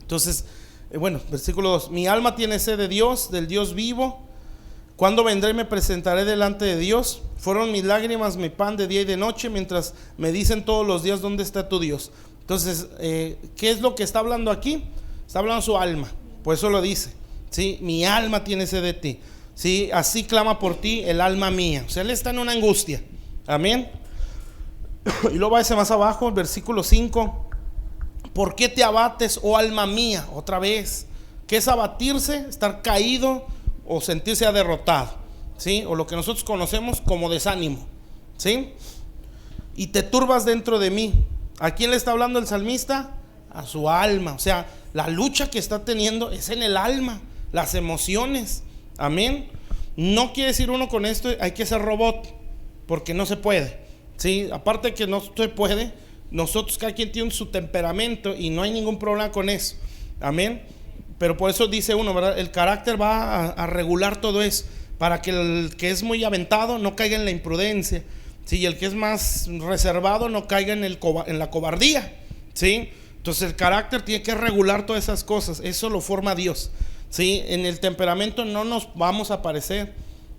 Entonces, bueno, versículo 2, mi alma tiene sed de Dios, del Dios vivo. ¿Cuándo vendré y me presentaré delante de Dios? Fueron mis lágrimas mi pan de día y de noche, mientras me dicen todos los días, ¿dónde está tu Dios? Entonces, ¿qué es lo que está hablando aquí? Está hablando su alma, por eso lo dice, ¿sí? Mi alma tiene sed de ti, ¿sí? Así clama por ti el alma mía. O sea, él está en una angustia, amén. Y luego va ese más abajo, el versículo 5. ¿Por qué te abates, oh alma mía? Otra vez, ¿qué es abatirse? Estar caído o sentirse derrotado, ¿sí? O lo que nosotros conocemos como desánimo, ¿sí? Y te turbas dentro de mí. ¿A quién le está hablando el salmista? A su alma. O sea, la lucha que está teniendo es en el alma, las emociones, amén. No quiere decir uno con esto hay que ser robot, porque no se puede, ¿sí? Aparte que no se puede, nosotros, cada quien tiene su temperamento y no hay ningún problema con eso, amén. Pero por eso dice uno, ¿verdad? El carácter va a regular todo eso, para que el que es muy aventado no caiga en la imprudencia, ¿sí? Y el que es más reservado no caiga en la cobardía, ¿sí? Entonces el carácter tiene que regular todas esas cosas. Eso lo forma Dios, ¿sí? En el temperamento no nos vamos a parecer,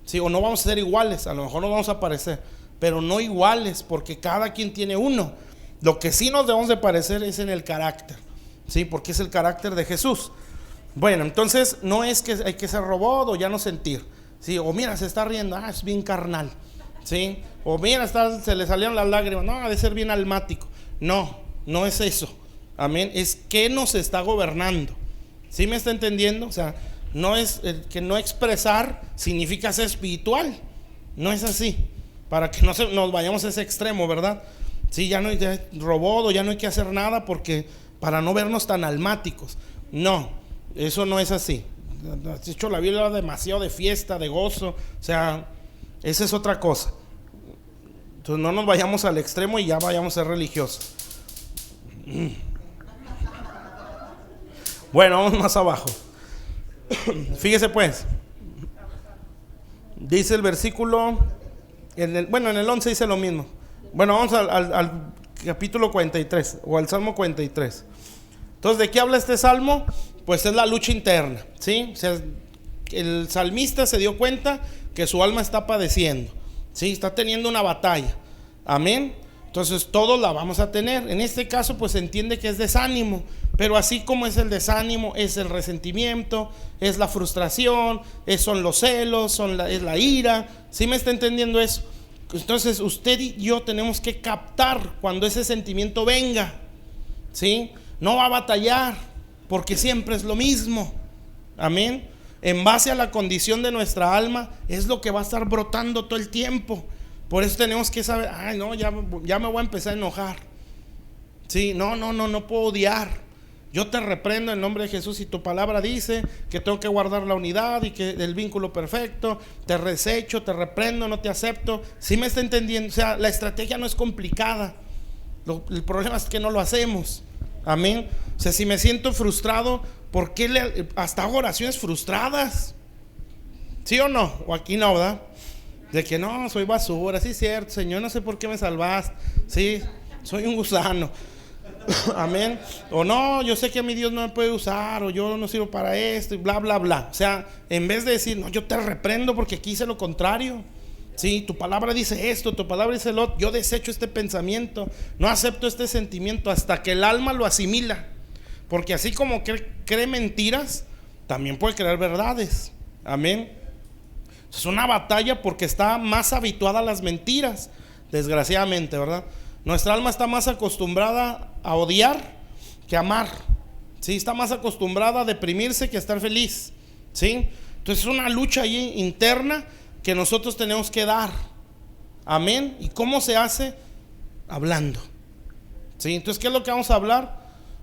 ¿sí? O no vamos a ser iguales, a lo mejor nos vamos a parecer, pero no iguales, porque cada quien tiene uno. Lo que sí nos debemos de parecer es en el carácter, ¿sí? Porque es el carácter de Jesús. Bueno, entonces no es que hay que ser robot o ya no sentir, ¿sí? O mira, se está riendo, es bien carnal, ¿sí? O mira, se le salieron las lágrimas, no, ha de ser bien almático. No, no es eso, amén. Es que nos está gobernando, ¿sí me está entendiendo? O sea, no es que no expresar significa ser espiritual, no es así, para que no nos vayamos a ese extremo, ¿verdad? Sí, ya no hay robot o ya no hay que hacer nada porque para no vernos tan almáticos. No, eso no es así. De hecho, la Biblia habla demasiado de fiesta, de gozo, o sea, esa es otra cosa. Entonces no nos vayamos al extremo y ya vayamos a ser religiosos. Bueno, vamos más abajo. Fíjese pues, dice el versículo, en el 11 dice lo mismo. Bueno, vamos al capítulo 43 o al Salmo 43. Entonces, ¿de qué habla este salmo? Pues es la lucha interna, ¿sí? O sea, el salmista se dio cuenta que su alma está padeciendo, ¿sí? Está teniendo una batalla, amén. Entonces todos la vamos a tener. En este caso pues se entiende que es desánimo, pero así como es el desánimo, es el resentimiento, es la frustración, son los celos, es la ira. ¿Sí me está entendiendo eso? Entonces usted y yo tenemos que captar cuando ese sentimiento venga, ¿sí? No va a batallar, porque siempre es lo mismo, amén. En base a la condición de nuestra alma es lo que va a estar brotando todo el tiempo. Por eso tenemos que saber, ya me voy a empezar a enojar, sí, no puedo odiar. Yo te reprendo en nombre de Jesús y tu palabra dice que tengo que guardar la unidad y que el vínculo perfecto. Te resecho, te reprendo, no te acepto. ¿Sí me está entendiendo? O sea, la estrategia no es complicada. El problema es que no lo hacemos. Amén. O sea, si me siento frustrado, ¿por qué hasta hago oraciones frustradas? ¿Sí o no? O aquí no, ¿verdad? De que no, soy basura. Sí, es cierto, Señor, no sé por qué me salvaste. Sí, soy un gusano. Amén. O no, yo sé que a mi Dios no me puede usar, o yo no sirvo para esto, y bla, bla, bla. O sea, en vez de decir, no, yo te reprendo porque aquí hice lo contrario. Sí, tu palabra dice esto, tu palabra dice lo otro. Yo desecho este pensamiento, no acepto este sentimiento hasta que el alma lo asimila. Porque así como cree mentiras, también puede creer verdades. Amén. Es una batalla porque está más habituada a las mentiras, desgraciadamente, ¿verdad? Nuestra alma está más acostumbrada a odiar que a amar, ¿sí? Está más acostumbrada a deprimirse que a estar feliz, ¿sí? Entonces es una lucha ahí interna que nosotros tenemos que dar. Amén. ¿Y cómo se hace? Hablando, ¿sí? Entonces, ¿qué es lo que vamos a hablar?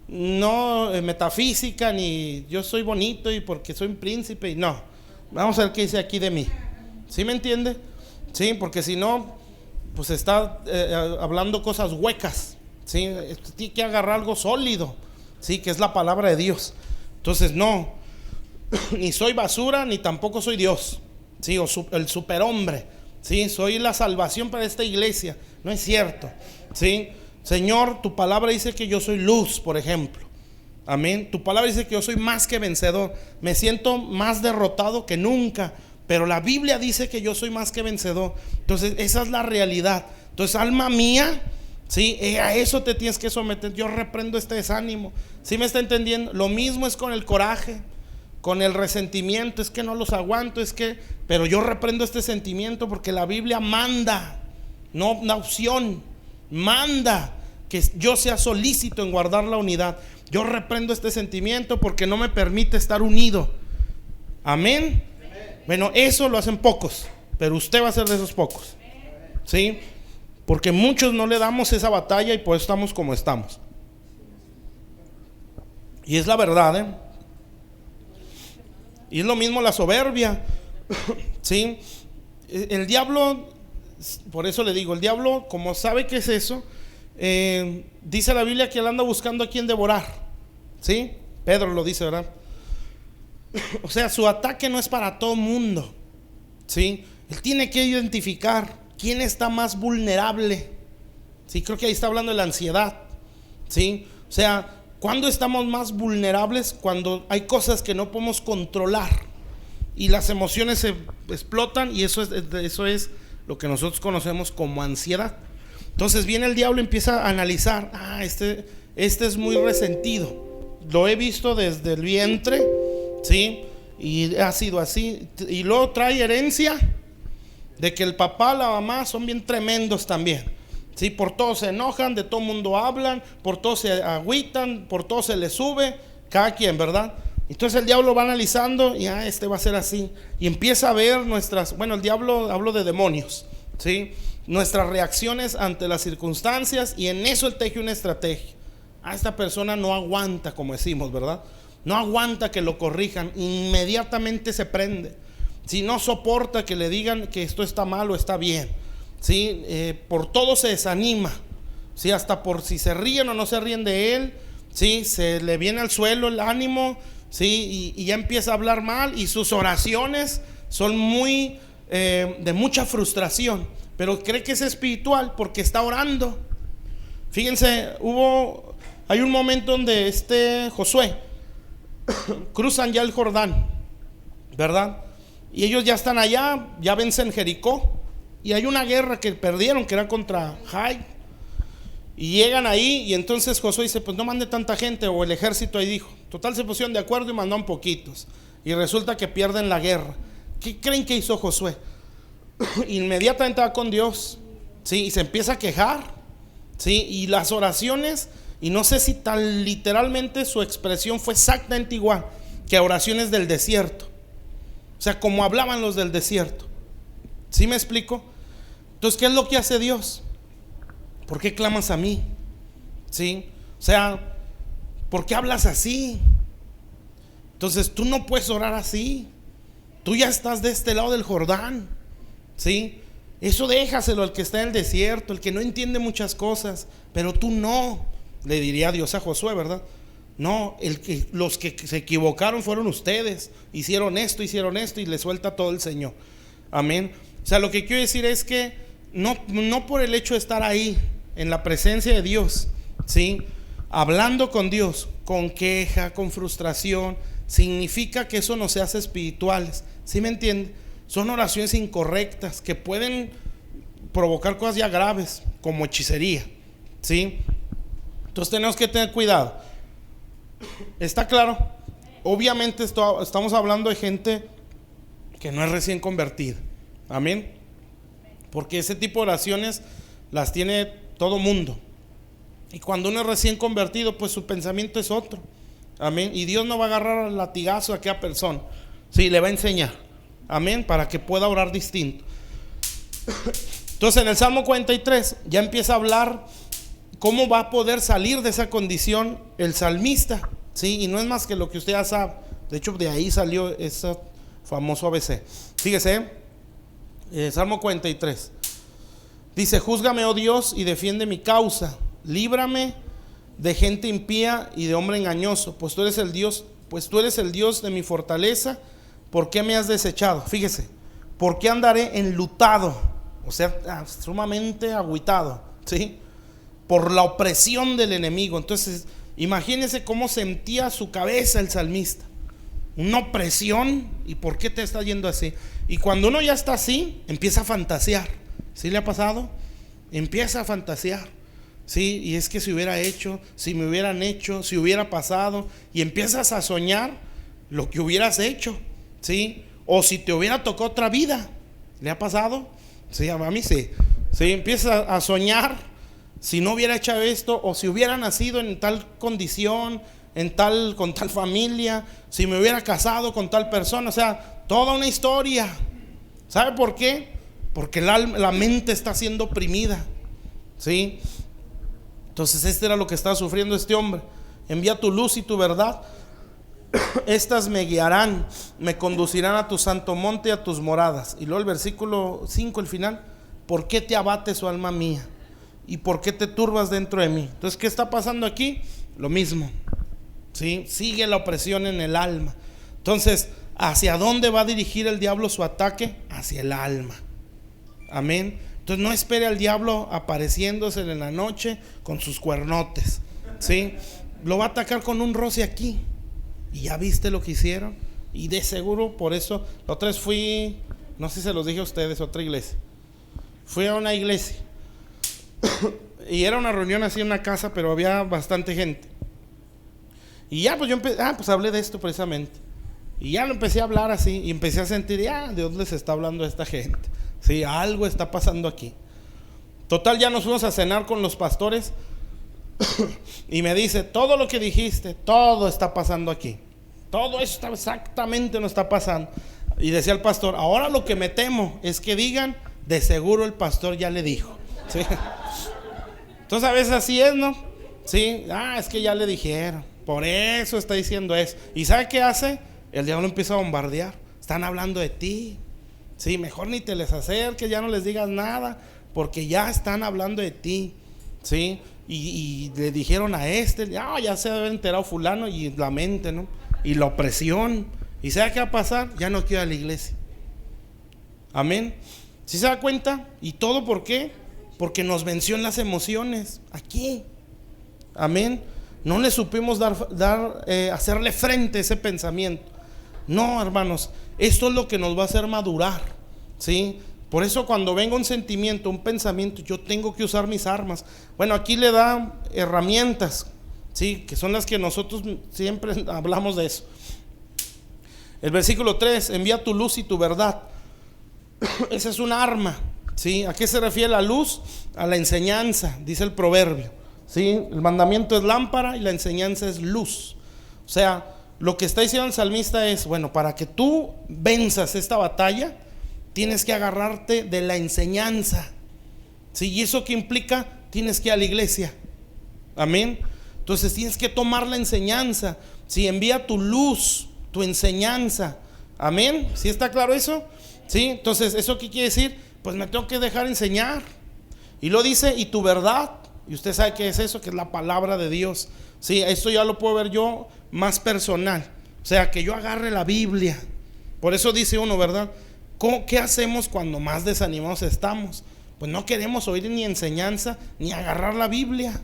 No metafísica, ni yo soy bonito y porque soy un príncipe, no. Vamos a ver qué dice aquí de mí. ¿Sí me entiende? Sí, porque si no, pues está hablando cosas huecas, ¿sí? Tiene que agarrar algo sólido, ¿sí? Que es la palabra de Dios. Entonces no, ni soy basura, ni tampoco soy Dios, ¿sí? O el superhombre, ¿sí? Soy la salvación para esta iglesia. No es cierto, ¿sí? Señor, tu palabra dice que yo soy luz, por ejemplo. Amén. Tu palabra dice que yo soy más que vencedor. Me siento más derrotado que nunca, pero la Biblia dice que yo soy más que vencedor. Entonces esa es la realidad. Entonces, alma mía, ¿sí? A eso te tienes que someter. Yo reprendo este desánimo. ¿Sí me está entendiendo? Lo mismo es con el coraje, con el resentimiento. Es que no los aguanto, pero yo reprendo este sentimiento porque la Biblia manda, no una opción, manda que yo sea solícito en guardar la unidad. Yo reprendo este sentimiento porque no me permite estar unido. Amén. Bueno, eso lo hacen pocos, pero usted va a ser de esos pocos, ¿sí? Porque muchos no le damos esa batalla y por eso estamos como estamos. Y es la verdad, ¿eh? Y es lo mismo la soberbia, ¿sí? El diablo, por eso le digo, el diablo, como sabe que es eso, dice la Biblia que él anda buscando a quien devorar, ¿sí? Pedro lo dice, ¿verdad? O sea, su ataque no es para todo mundo, ¿sí? Él tiene que identificar quién está más vulnerable, ¿sí? Creo que ahí está hablando de la ansiedad, ¿sí? O sea, ¿cuándo estamos más vulnerables? Cuando hay cosas que no podemos controlar y las emociones se explotan, y eso es lo que nosotros conocemos como ansiedad. Entonces viene el diablo y empieza a analizar, este es muy resentido, lo he visto desde el vientre, ¿sí? Y ha sido así, y luego trae herencia de que el papá, la mamá son bien tremendos también, ¿sí? Por todo se enojan, de todo mundo hablan, por todo se agüitan, por todo se les sube, cada quien, ¿verdad? Entonces el diablo va analizando y este va a ser así, y empieza a ver el diablo, hablo de demonios, ¿sí? Nuestras reacciones ante las circunstancias, y en eso él teje una estrategia. Esta persona no aguanta, como decimos, ¿verdad? No aguanta que lo corrijan, inmediatamente se prende. Si no soporta que le digan que esto está mal o está bien, ¿sí? Por todo se desanima, ¿sí? Hasta por si se ríen o no se ríen de él, ¿sí? Se le viene al suelo el ánimo, ¿sí? Y ya empieza a hablar mal, y sus oraciones son muy de mucha frustración, pero cree que es espiritual porque está orando. Fíjense, hay un momento donde Josué cruzan ya el Jordán, ¿verdad? Y ellos ya están allá, ya vencen Jericó, y hay una guerra que perdieron, que era contra Jai, y llegan ahí, y entonces Josué dice, pues no mande tanta gente, o el ejército ahí dijo, total se pusieron de acuerdo y mandaron poquitos, y resulta que pierden la guerra. ¿Qué creen que hizo Josué? Inmediatamente va con Dios, ¿sí? Y se empieza a quejar, ¿sí? Y las oraciones, y no sé si tan literalmente su expresión fue exactamente igual que oraciones del desierto, o sea, como hablaban los del desierto. ¿Sí me explico? Entonces, ¿qué es lo que hace Dios? ¿Por qué clamas a mí? ¿Sí? O sea, ¿por qué hablas así? Entonces tú no puedes orar así. Tú ya estás de este lado del Jordán, ¿sí? Eso déjaselo al que está en el desierto, el que no entiende muchas cosas, pero tú no, le diría Dios a Josué, ¿verdad? No, los que se equivocaron fueron ustedes, hicieron esto y le suelta todo el Señor. Amén. O sea, lo que quiero decir es que no por el hecho de estar ahí en la presencia de Dios, ¿sí? Hablando con Dios, con queja, con frustración, significa que eso no se hace espirituales. ¿Sí me entiende? Son oraciones incorrectas que pueden provocar cosas ya graves, como hechicería, ¿sí? Entonces tenemos que tener cuidado. ¿Está claro? Obviamente estamos hablando de gente que no es recién convertida. Amén. Porque ese tipo de oraciones las tiene todo mundo. Y cuando uno es recién convertido, pues su pensamiento es otro. Amén. Y Dios no va a agarrar al latigazo a aquella persona. Sí, le va a enseñar. Amén. Para que pueda orar distinto. Entonces en el Salmo 43 ya empieza a hablar cómo va a poder salir de esa condición el salmista, ¿sí? Y no es más que lo que usted ya sabe. De hecho, de ahí salió ese famoso ABC. Fíjese, Salmo 43. Dice, júzgame, oh Dios, y defiende mi causa. Líbrame de gente impía y de hombre engañoso, pues tú eres el Dios de mi fortaleza. ¿Por qué me has desechado? Fíjese, ¿por qué andaré enlutado? O sea, sumamente agüitado, ¿sí? Por la opresión del enemigo. Entonces, imagínense cómo sentía su cabeza el salmista. Una opresión. ¿Y por qué te está yendo así? Y cuando uno ya está así, empieza a fantasear. ¿Sí le ha pasado? Empieza a fantasear. Sí, y es que si hubiera hecho, si me hubieran hecho, si hubiera pasado, y empiezas a soñar lo que hubieras hecho, ¿sí? O si te hubiera tocado otra vida. ¿Le ha pasado? Sí, a mí sí. Sí, empiezas a soñar si no hubiera hecho esto, o si hubiera nacido en tal condición, con tal familia, si me hubiera casado con tal persona, o sea, toda una historia. ¿Sabe por qué? Porque la mente está siendo oprimida, ¿sí? Entonces este era lo que estaba sufriendo este hombre. Envía tu luz y tu verdad, estas me guiarán, me conducirán a tu santo monte y a tus moradas. Y luego el versículo 5, el final, ¿por qué te abates, oh alma mía? ¿Y por qué te turbas dentro de mí? Entonces, ¿qué está pasando aquí? Lo mismo, ¿sí? Sigue la opresión en el alma. Entonces, ¿hacia dónde va a dirigir el diablo su ataque? Hacia el alma. Amén. Entonces no espere al diablo apareciéndose en la noche con sus cuernotes, ¿sí? Lo va a atacar con un roce aquí. ¿Y ya viste lo que hicieron? Y de seguro por eso, la otra vez fui, no sé si se los dije a ustedes, otra iglesia. Fui a una iglesia y era una reunión así en una casa, pero había bastante gente. Y ya pues yo pues hablé de esto precisamente. Y ya lo empecé a hablar así y empecé a sentir, Dios les está hablando a esta gente. Sí, algo está pasando aquí. Total, ya nos fuimos a cenar con los pastores y me dice, todo lo que dijiste, todo está pasando aquí. Todo eso está exactamente no está pasando. Y decía el pastor, ahora lo que me temo es que digan, de seguro el pastor ya le dijo. ¿Sí? Entonces a veces así es, ¿no? Sí, es que ya le dijeron, por eso está diciendo eso. ¿Y sabe qué hace? El diablo empieza a bombardear. Están hablando de ti. Sí, mejor ni te les acerques, ya no les digas nada, porque ya están hablando de ti. Sí, y le dijeron a ya se debe haber enterado fulano, y la mente, ¿no? Y la opresión. ¿Y sabe qué va a pasar? Ya no quiero ir a la iglesia. Amén. ¿Sí se da cuenta? ¿Y todo por qué? Porque nos venció en las emociones aquí. Amén. No le supimos hacerle frente a ese pensamiento. No, hermanos, esto es lo que nos va a hacer madurar, ¿sí? Por eso cuando venga un sentimiento, un pensamiento, yo tengo que usar mis armas. Bueno, aquí le da herramientas, ¿sí? Que son las que nosotros siempre hablamos de eso. El versículo 3, envía tu luz y tu verdad. Esa es un arma, ¿sí? ¿A qué se refiere la luz? A la enseñanza, dice el proverbio, ¿sí? El mandamiento es lámpara y la enseñanza es luz. O sea, lo que está diciendo el salmista es, bueno, para que tú venzas esta batalla, tienes que agarrarte de la enseñanza, ¿sí? ¿Y eso qué implica? Tienes que ir a la iglesia. Amén. Entonces tienes que tomar la enseñanza. Si envía tu luz, tu enseñanza. Amén. ¿Sí está claro eso? ¿Sí? Entonces, ¿eso qué quiere decir? Pues me tengo que dejar enseñar. Y lo dice, y tu verdad. Y usted sabe qué es eso, que es la palabra de Dios. Sí, esto ya lo puedo ver yo más personal. O sea, que yo agarre la Biblia. Por eso dice uno, ¿verdad? ¿Qué hacemos cuando más desanimados estamos? Pues no queremos oír ni enseñanza, ni agarrar la Biblia,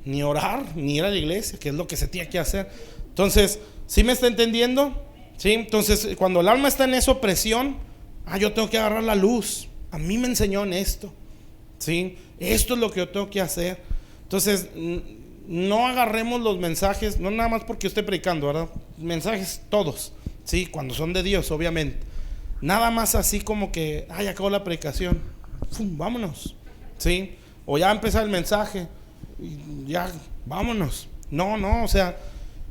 ni orar, ni ir a la iglesia, que es lo que se tiene que hacer. Entonces, ¿sí me está entendiendo? ¿Sí? Entonces, cuando el alma está en esa opresión, yo tengo que agarrar la luz. A mí me enseñó en esto, ¿sí? Esto es lo que yo tengo que hacer. Entonces, no agarremos los mensajes, no nada más porque yo esté predicando, ¿verdad? Mensajes todos, ¿sí? Cuando son de Dios, obviamente. Nada más así como que, ya acabó la predicación, ¡fum! Vámonos, ¿sí? O ya empezó el mensaje, y ya, vámonos. No, o sea,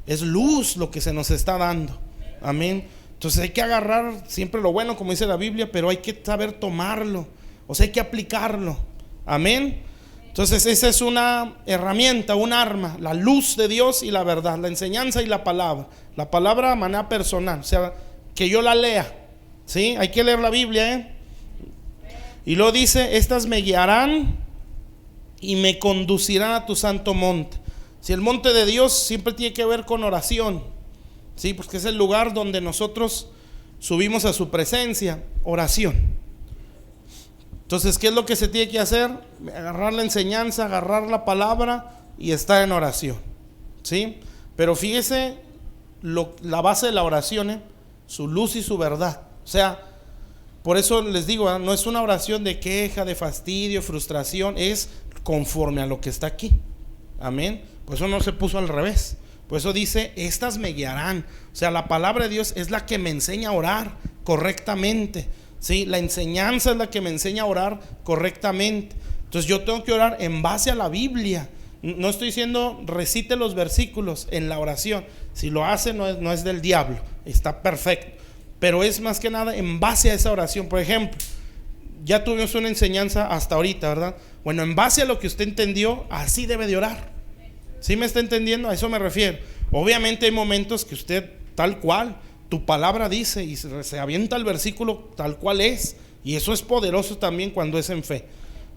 es luz lo que se nos está dando. Amén. Entonces hay que agarrar siempre lo bueno, como dice la Biblia, pero hay que saber tomarlo. O sea, hay que aplicarlo. Amén. Entonces esa es una herramienta, un arma, la luz de Dios y la verdad, la enseñanza y la palabra. La palabra de manera personal, o sea, que yo la lea, ¿sí? Hay que leer la Biblia, Y luego dice, estas me guiarán y me conducirán a tu santo monte. Si el monte de Dios siempre tiene que ver con oración, ¿sí? Porque es el lugar donde nosotros subimos a su presencia, oración. Entonces, ¿qué es lo que se tiene que hacer? Agarrar la enseñanza, agarrar la palabra y estar en oración, ¿sí? Pero fíjese la base de la oración, su luz y su verdad. O sea, por eso les digo, no es una oración de queja, de fastidio, frustración, es conforme a lo que está aquí. Amén. Por eso no se puso al revés. Por eso dice, estas me guiarán. O sea, la palabra de Dios es la que me enseña a orar correctamente. Sí, la enseñanza es la que me enseña a orar correctamente. Entonces yo tengo que orar en base a la Biblia. No estoy diciendo recite los versículos en la oración. Si lo hace no es del diablo, está perfecto. Pero es más que nada en base a esa oración. Por ejemplo, ya tuvimos una enseñanza hasta ahorita, ¿verdad? Bueno, en base a lo que usted entendió, así debe de orar. ¿Sí me está entendiendo? A eso me refiero. Obviamente hay momentos que usted tal cual, tu palabra dice y se avienta el versículo tal cual es. Y eso es poderoso también cuando es en fe.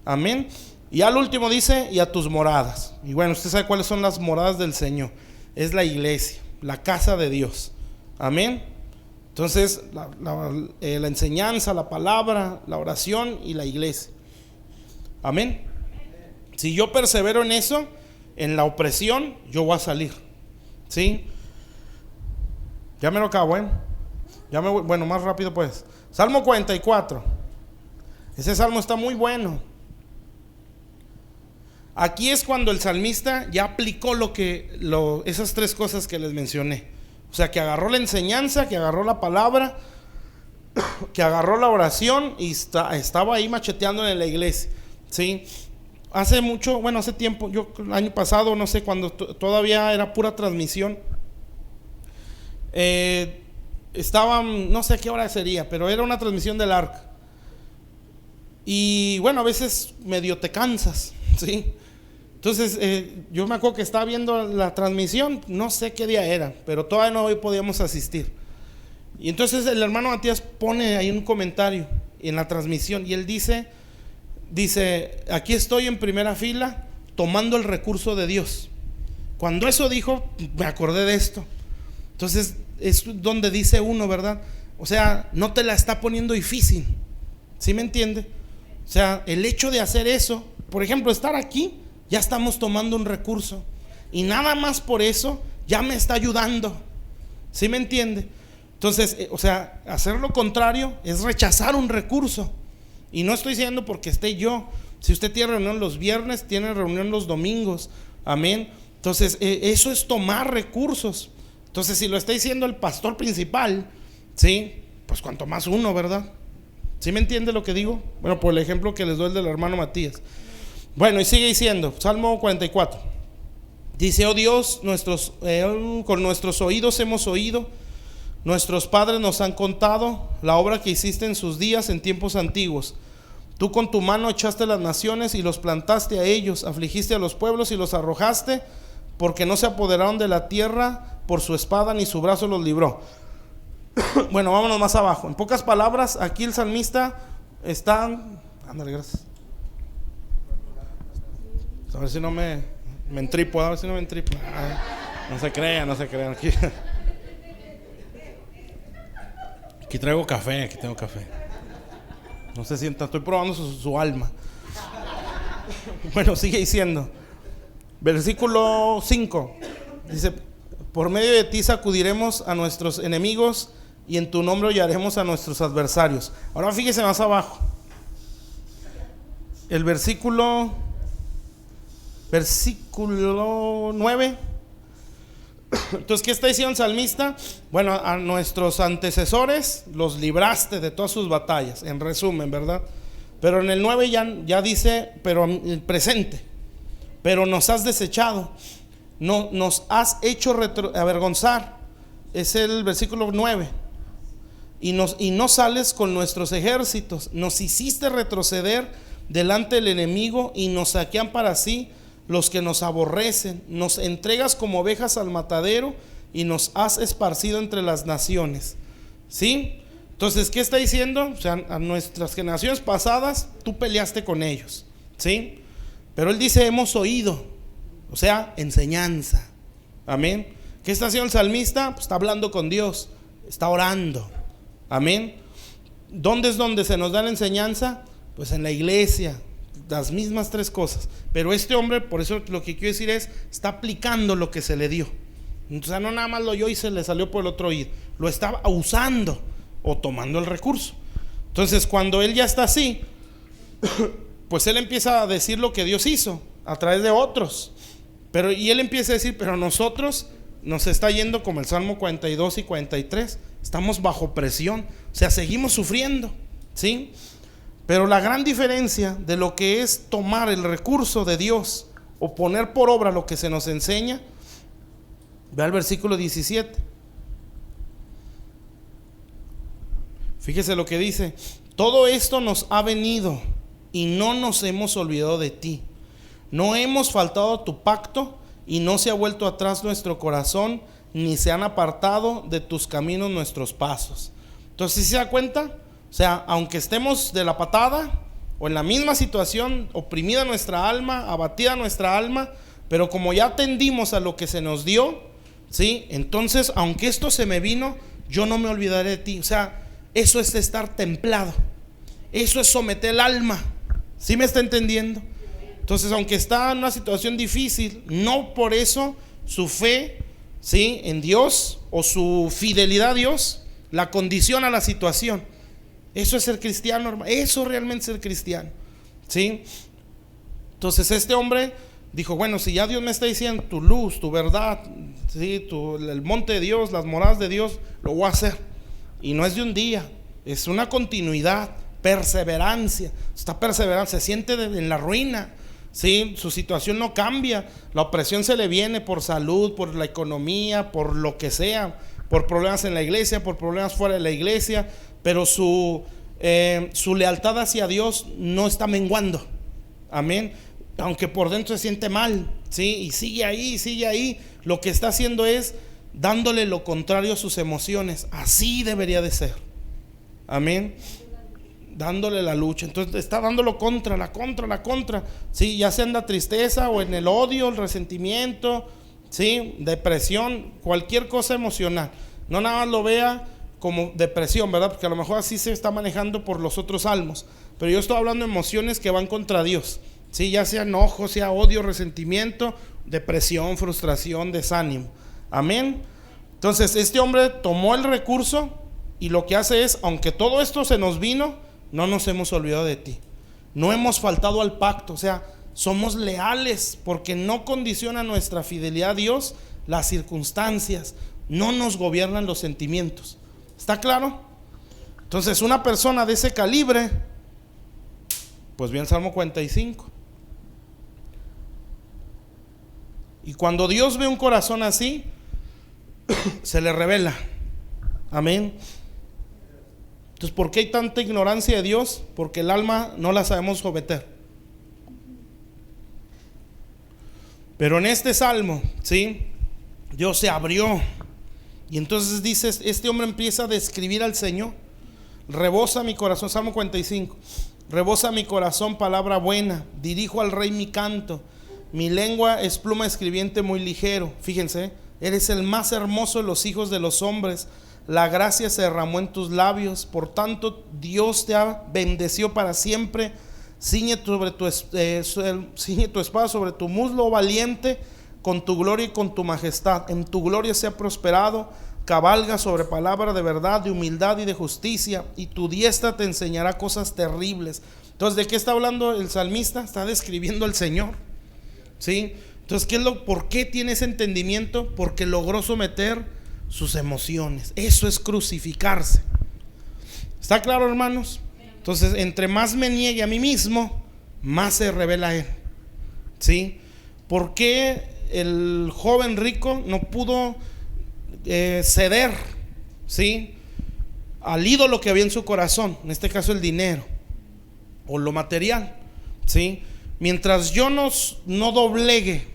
Amén. Y al último dice, y a tus moradas. Y bueno, usted sabe cuáles son las moradas del Señor. Es la iglesia, la casa de Dios. Amén. Entonces, la enseñanza, la palabra, la oración y la iglesia. Amén. Si yo persevero en eso, en la opresión, yo voy a salir. ¿Sí? Ya me lo acabo, Ya me voy, bueno, más rápido pues. Salmo 44. Ese salmo está muy bueno. Aquí es cuando el salmista ya aplicó esas tres cosas que les mencioné. O sea, que agarró la enseñanza, que agarró la palabra, que agarró la oración y estaba ahí macheteando en la iglesia, ¿sí? Hace tiempo, yo el año pasado, no sé, cuando todavía era pura transmisión, estaban, no sé qué hora sería, pero era una transmisión del arca. Y bueno, a veces medio te cansas, ¿sí? Entonces yo me acuerdo que estaba viendo la transmisión, no sé qué día era, pero todavía no podíamos asistir. Y entonces el hermano Matías pone ahí un comentario en la transmisión y él dice, aquí estoy en primera fila tomando el recurso de Dios. Cuando eso dijo, me acordé de esto. Entonces es donde dice uno, ¿verdad? O sea, no te la está poniendo difícil, ¿sí me entiende? O sea, el hecho de hacer eso, por ejemplo, estar aquí, ya estamos tomando un recurso y nada más por eso ya me está ayudando, ¿sí me entiende? Entonces, o sea, hacer lo contrario es rechazar un recurso. Y no estoy diciendo porque esté yo. Si usted tiene reunión los viernes, tiene reunión los domingos, amén. Entonces eso es tomar recursos. Entonces si lo está diciendo el pastor principal, ¿sí? Pues cuanto más uno, ¿verdad? ¿Sí me entiende lo que digo? Bueno, por el ejemplo que les doy el del hermano Matías. Bueno, y sigue diciendo, Salmo 44. Dice, oh Dios, con nuestros oídos hemos oído, nuestros padres nos han contado la obra que hiciste en sus días en tiempos antiguos. Tú con tu mano echaste las naciones y los plantaste a ellos, afligiste a los pueblos y los arrojaste, porque no se apoderaron de la tierra por su espada, ni su brazo los libró. Bueno, vámonos más abajo. En pocas palabras, aquí el salmista está... Ándale, gracias. A ver si no me entripo, a ver si no me entripo. No se crean. Aquí tengo café. No se sienta, estoy probando su alma. Bueno, sigue diciendo. Versículo 5. Dice, por medio de ti sacudiremos a nuestros enemigos y en tu nombre hollaremos a nuestros adversarios. Ahora fíjese más abajo. El versículo 9. Entonces, ¿qué está diciendo el salmista? Bueno, a nuestros antecesores los libraste de todas sus batallas, en resumen, ¿verdad? Pero en el 9 ya dice, pero el presente, pero nos has desechado, no, nos has hecho avergonzar, es el versículo 9, y no sales con nuestros ejércitos, nos hiciste retroceder delante del enemigo y nos saquean para sí los que nos aborrecen, nos entregas como ovejas al matadero y nos has esparcido entre las naciones, ¿sí? Entonces, ¿qué está diciendo? O sea, a nuestras generaciones pasadas tú peleaste con ellos, ¿sí? Pero él dice, hemos oído, o sea, enseñanza, amén. ¿Qué está haciendo el salmista? Pues está hablando con Dios, está orando, amén. ¿Dónde es donde se nos da la enseñanza? Pues en la iglesia, las mismas tres cosas. Pero este hombre, por eso lo que quiero decir es, está aplicando lo que se le dio. O sea, no nada más lo oyó y se le salió por el otro oído, lo estaba usando o tomando el recurso. Entonces, cuando él ya está así, pues él empieza a decir lo que Dios hizo a través de otros. Y él empieza a decir, pero nosotros nos está yendo como el Salmo 42 y 43, estamos bajo presión, o sea, seguimos sufriendo, ¿sí? Pero la gran diferencia de lo que es tomar el recurso de Dios o poner por obra lo que se nos enseña, ve al versículo 17. Fíjese lo que dice: todo esto nos ha venido y no nos hemos olvidado de ti. No hemos faltado a tu pacto y no se ha vuelto atrás nuestro corazón, ni se han apartado de tus caminos nuestros pasos. Entonces, ¿sí se da cuenta? O sea, aunque estemos de la patada o en la misma situación, oprimida nuestra alma, abatida nuestra alma, pero como ya atendimos a lo que se nos dio, ¿sí? Entonces, aunque esto se me vino, yo no me olvidaré de ti. O sea, eso es estar templado, eso es someter el alma. ¿Sí me está entendiendo? Entonces, aunque está en una situación difícil, no por eso su fe ¿sí?, en Dios, o su fidelidad a Dios la condiciona la situación. Eso es ser cristiano, hermano. Eso realmente es ser cristiano, ¿sí? Entonces este hombre dijo, bueno, si ya Dios me está diciendo tu luz, tu verdad, ¿sí?, el monte de Dios, las moradas de Dios, lo voy a hacer. Y no es de un día, es una continuidad, perseverancia. Está perseverando, se siente en la ruina, ¿sí? Su situación no cambia, la opresión se le viene por salud, por la economía, por lo que sea, por problemas en la iglesia, por problemas fuera de la iglesia, pero su lealtad hacia Dios no está menguando. Amén. Aunque por dentro se siente mal, ¿sí?, y sigue ahí, lo que está haciendo es dándole lo contrario a sus emociones. Así debería de ser. Amén. Dándole la lucha. Entonces está dándolo contra, la contra, ¿sí? Ya sea en la tristeza o en el odio, el resentimiento, ¿sí?, depresión, cualquier cosa emocional. No nada más lo vea como depresión, ¿verdad? Porque a lo mejor así se está manejando por los otros salmos. Pero yo estoy hablando de emociones que van contra Dios, ¿sí? Ya sea enojo, sea odio, resentimiento, depresión, frustración, desánimo. Amén. Entonces este hombre tomó el recurso y lo que hace es, aunque todo esto se nos vino, no nos hemos olvidado de ti, no hemos faltado al pacto. O sea, somos leales porque no condiciona nuestra fidelidad a Dios las circunstancias, no nos gobiernan los sentimientos. ¿Está claro? Entonces una persona de ese calibre, pues bien, Salmo 45. Y cuando Dios ve un corazón así, se le revela. Amén. Entonces, ¿por qué hay tanta ignorancia de Dios? Porque el alma no la sabemos someter. Pero en este salmo, ¿sí?, Dios se abrió. Y entonces dice, este hombre empieza a describir al Señor. Rebosa mi corazón, Salmo 45. Rebosa mi corazón palabra buena, dirijo al rey mi canto. Mi lengua es pluma escribiente muy ligero. Fíjense, eres el más hermoso de los hijos de los hombres. La gracia se derramó en tus labios. Por tanto, Dios te ha bendecido para siempre. Ciñe tu espada sobre tu muslo, oh valiente, con tu gloria y con tu majestad. En tu gloria sea prosperado. Cabalga sobre palabra de verdad, de humildad y de justicia, y tu diestra te enseñará cosas terribles. Entonces, ¿de qué está hablando el salmista? Está describiendo al Señor, ¿sí? Entonces, ¿por qué tiene ese entendimiento? Porque logró someter sus emociones. Eso es crucificarse. ¿Está claro, hermanos? Entonces, entre más me niegue a mí mismo, más se revela a Él, ¿sí? ¿Por qué el joven rico no pudo ceder, ¿sí?, al ídolo que había en su corazón? En este caso el dinero o lo material, ¿sí? Mientras yo no doblegue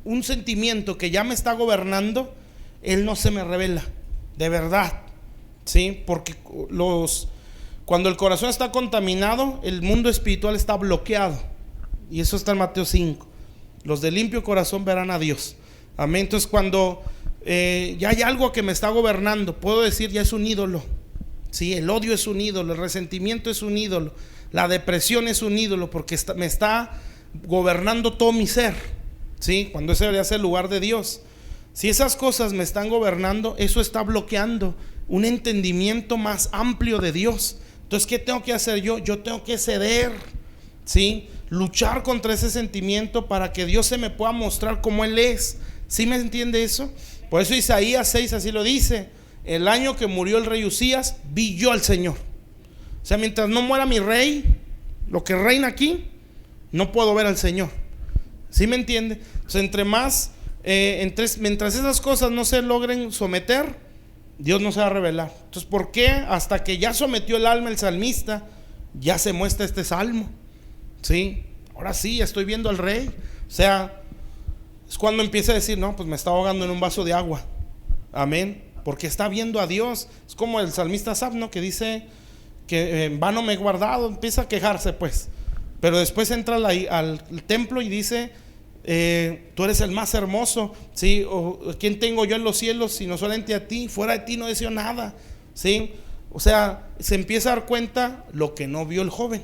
un sentimiento que ya me está gobernando, Él no se me revela de verdad, ¿sí? Porque cuando el corazón está contaminado, el mundo espiritual está bloqueado. Y eso está en Mateo 5. Los de limpio corazón verán a Dios. Amén. Entonces, cuando ya hay algo que me está gobernando, puedo decir, ya es un ídolo, ¿sí? El odio es un ídolo, el resentimiento es un ídolo, la depresión es un ídolo, porque me está gobernando todo mi ser, ¿sí? Cuando ese debería ser el lugar de Dios. Si esas cosas me están gobernando, eso está bloqueando un entendimiento más amplio de Dios. Entonces, ¿qué tengo que hacer yo? Yo tengo que ceder, ¿sí? Luchar contra ese sentimiento para que Dios se me pueda mostrar como Él es. ¿Sí me entiende eso? Por eso Isaías 6 así lo dice: el año que murió el rey Usías, vi yo al Señor. O sea, mientras no muera mi rey, lo que reina aquí, no puedo ver al Señor. ¿Sí me entiende? Entonces, mientras esas cosas no se logren someter, Dios no se va a revelar. Entonces, ¿por qué? Hasta que ya sometió el alma el salmista, ya se muestra este salmo, ¿sí? Ahora sí, ya estoy viendo al rey. O sea, es cuando empieza a decir, no, pues me está ahogando en un vaso de agua. Amén. Porque está viendo a Dios. Es como el salmista Asaf, ¿no?, que dice que en vano me he guardado. Empieza a quejarse, pues. Pero después entra al templo y dice, tú eres el más hermoso, ¿sí? O ¿quién tengo yo en los cielos sino solamente a ti? Fuera de ti no deseo nada, ¿sí? O sea, se empieza a dar cuenta lo que no vio el joven.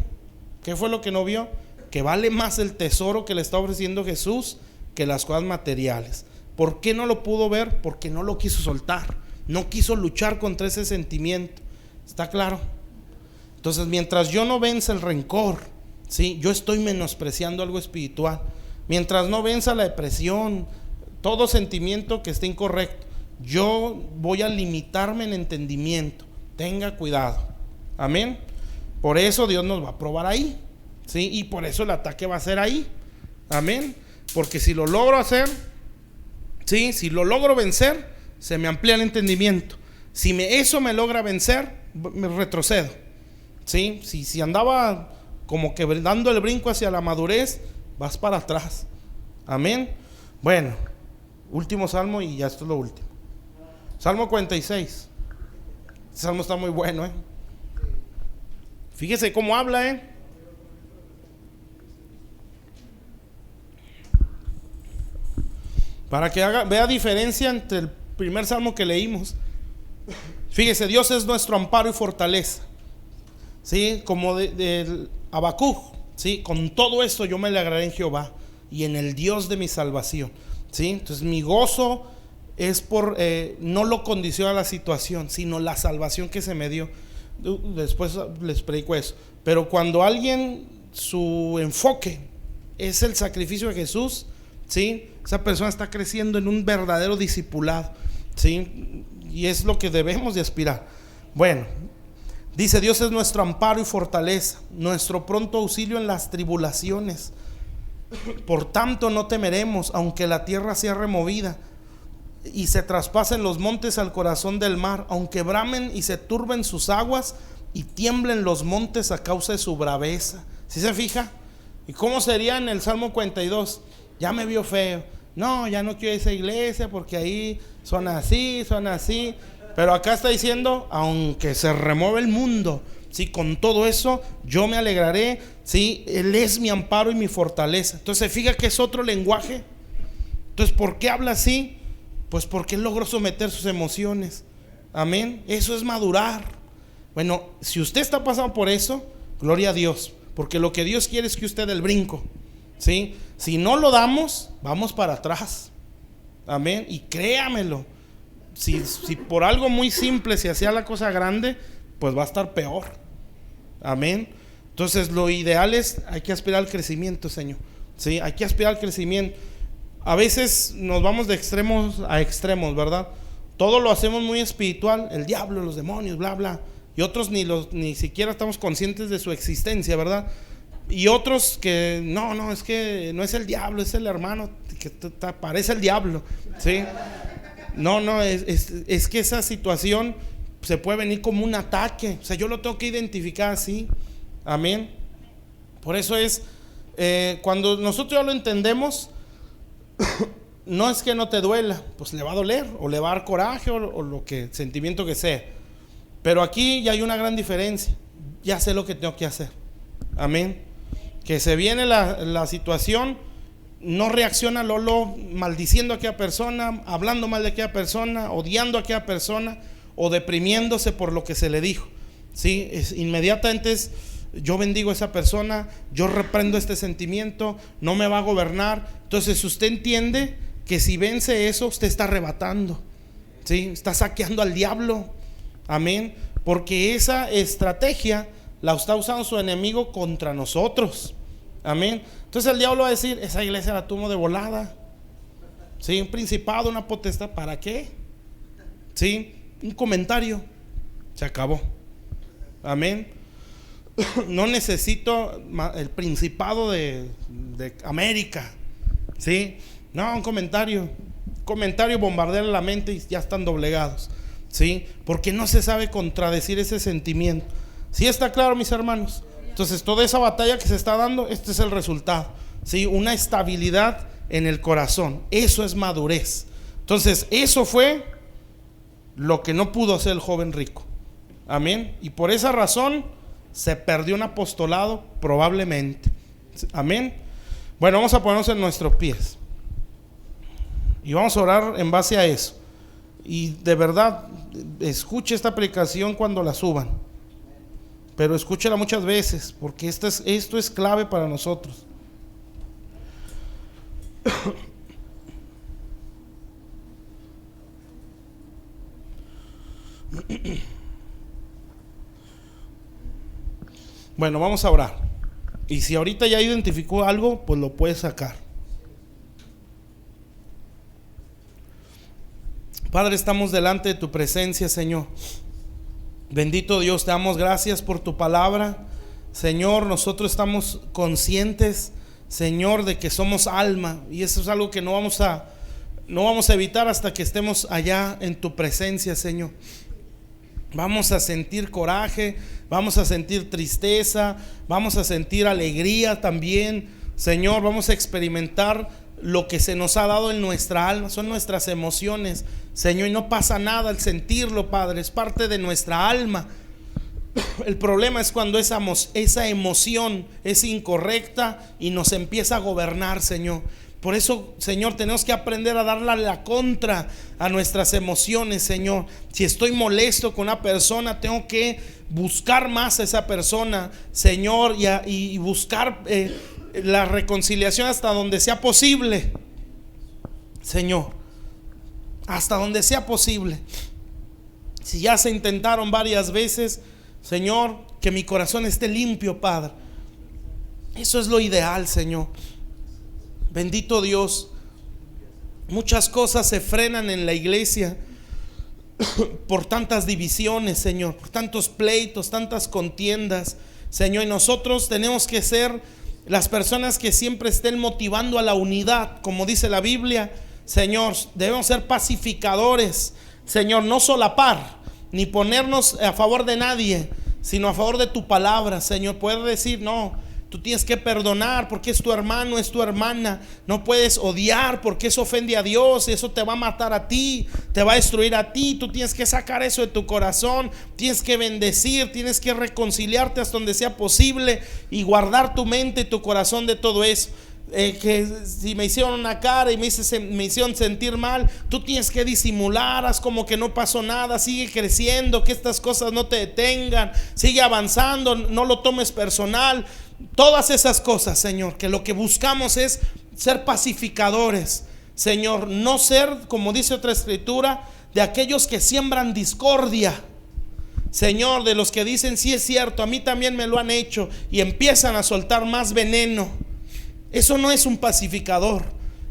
¿Qué fue lo que no vio? Que vale más el tesoro que le está ofreciendo Jesús que las cosas materiales. ¿Por qué no lo pudo ver? Porque no lo quiso soltar, no quiso luchar contra ese sentimiento. ¿Está claro? Entonces, mientras yo no venza el rencor, ¿sí?, yo estoy menospreciando algo espiritual. Mientras no venza la depresión, todo sentimiento que esté incorrecto, yo voy a limitarme en entendimiento. Tenga cuidado. Amén. Por eso Dios nos va a probar ahí, ¿sí? Y por eso el ataque va a ser ahí. Amén. Porque si lo logro hacer, ¿sí?, si lo logro vencer, se me amplía el entendimiento. Si eso me logra vencer, me retrocedo, ¿sí? Si andaba como que dando el brinco hacia la madurez, vas para atrás. Amén. Bueno, último salmo y ya esto es lo último. Salmo 46. Este salmo está muy bueno, Fíjese cómo habla, para que vea diferencia entre el primer salmo que leímos. Fíjese, Dios es nuestro amparo y fortaleza, ¿sí? Como del Habacuc, ¿sí? Con todo esto yo me alegraré en Jehová y en el Dios de mi salvación, ¿sí? Entonces mi gozo es por, no lo condiciona la situación, sino la salvación que se me dio. Después les predico eso. Pero cuando alguien, su enfoque es el sacrificio de Jesús, ¿sí?, esa persona está creciendo en un verdadero discipulado, ¿sí? Y es lo que debemos de aspirar. Bueno, dice: Dios es nuestro amparo y fortaleza, nuestro pronto auxilio en las tribulaciones. Por tanto no temeremos, aunque la tierra sea removida y se traspasen los montes al corazón del mar, aunque bramen y se turben sus aguas y tiemblen los montes a causa de su braveza. ¿Sí se fija? ¿Y cómo sería en el Salmo 42? Ya me vio feo, no, ya no quiero esa iglesia porque ahí son así. Pero acá está diciendo: aunque se remueva el mundo, ¿sí?, con todo eso yo me alegraré, ¿sí? Él es mi amparo y mi fortaleza. Entonces fija que es otro lenguaje. Entonces, ¿por qué habla así? Pues porque él logró someter sus emociones. Amén. Eso es madurar. Bueno, si usted está pasando por eso, gloria a Dios, porque lo que Dios quiere es que usted dé el brinco, ¿sí? Si no lo damos, vamos para atrás. Amén. Y créamelo, si por algo muy simple se hacía la cosa grande, pues va a estar peor. Amén. Entonces lo ideal es, hay que aspirar al crecimiento, Señor, ¿sí? Hay que aspirar al crecimiento. A veces nos vamos de extremos a extremos, ¿verdad? Todo lo hacemos muy espiritual, el diablo, los demonios, bla, bla. Y otros ni siquiera estamos conscientes de su existencia, ¿verdad? Y otros que, no, es que no es el diablo, es el hermano que parece el diablo, ¿sí? No, es que esa situación se puede venir como un ataque. O sea, yo lo tengo que identificar así. Amén. Por eso es, cuando nosotros ya lo entendemos, no es que no te duela, pues le va a doler, o le va a dar coraje, o lo que, sentimiento que sea. Pero aquí ya hay una gran diferencia. Ya sé lo que tengo que hacer. Amén. Que se viene la situación, no reacciona Lolo maldiciendo a aquella persona, hablando mal de aquella persona, odiando a aquella persona, o deprimiéndose por lo que se le dijo, ¿sí? Inmediatamente yo bendigo a esa persona, yo reprendo este sentimiento, no me va a gobernar. Entonces usted entiende que si vence eso, usted está arrebatando, ¿sí? Está saqueando al diablo. Amén. Porque esa estrategia la está usando su enemigo contra nosotros. Amén. Entonces el diablo va a decir: esa iglesia la tuvo de volada, ¿sí? Un principado, una potestad, ¿para qué? ¿Sí? Un comentario, se acabó. Amén. No necesito el principado de América, ¿sí? No, un comentario bombardea la mente y ya están doblegados, ¿sí? Porque no se sabe contradecir ese sentimiento. ¿Sí está claro, mis hermanos? Entonces toda esa batalla que se está dando, este es el resultado, ¿sí? Una estabilidad en el corazón. Eso es madurez. Entonces eso fue lo que no pudo hacer el joven rico. Amén. Y por esa razón se perdió un apostolado probablemente. Amén. Bueno, vamos a ponernos en nuestros pies y vamos a orar en base a eso. Y de verdad, escuche esta predicación cuando la suban, pero escúchela muchas veces, porque esto es clave para nosotros. Bueno, vamos a orar. Y si ahorita ya identificó algo, pues lo puede sacar. Padre, estamos delante de tu presencia, Señor. Bendito Dios, te damos gracias por tu palabra. Señor, nosotros estamos conscientes, Señor, de que somos alma, y eso es algo que no vamos a evitar hasta que estemos allá en tu presencia, Señor. Vamos a sentir coraje, vamos a sentir tristeza, vamos a sentir alegría también, Señor. Vamos a experimentar lo que se nos ha dado en nuestra alma, son nuestras emociones, Señor, y no pasa nada al sentirlo, Padre, es parte de nuestra alma. El problema es cuando esa emoción es incorrecta y nos empieza a gobernar, Señor. Por eso, Señor, tenemos que aprender a darle la contra a nuestras emociones, Señor. Si estoy molesto con una persona, tengo que buscar más a esa persona, Señor, y buscar la reconciliación hasta donde sea posible, Señor, hasta donde sea posible. Si ya se intentaron varias veces, Señor, que mi corazón esté limpio, Padre. Eso es lo ideal, Señor. Bendito Dios. Muchas cosas se frenan en la iglesia por tantas divisiones, Señor, por tantos pleitos, tantas contiendas, Señor. Y nosotros tenemos que ser las personas que siempre estén motivando a la unidad, como dice la Biblia, Señor. Debemos ser pacificadores, Señor, no solapar ni ponernos a favor de nadie, sino a favor de tu palabra, Señor. Poder decir, no, tú tienes que perdonar porque es tu hermano, es tu hermana. No puedes odiar porque eso ofende a Dios, eso te va a matar a ti, te va a destruir a ti. Tú tienes que sacar eso de tu corazón, tienes que bendecir, tienes que reconciliarte hasta donde sea posible y guardar tu mente y tu corazón de todo eso. Que si me hicieron una cara y me hicieron sentir mal, tú tienes que disimular, haz como que no pasó nada, sigue creciendo, que estas cosas no te detengan, sigue avanzando, no lo tomes personal. Todas esas cosas, Señor, que lo que buscamos es ser pacificadores, Señor, no ser, como dice otra escritura, de aquellos que siembran discordia, Señor, de los que dicen, sí es cierto, a mí también me lo han hecho, y empiezan a soltar más veneno. Eso no es un pacificador.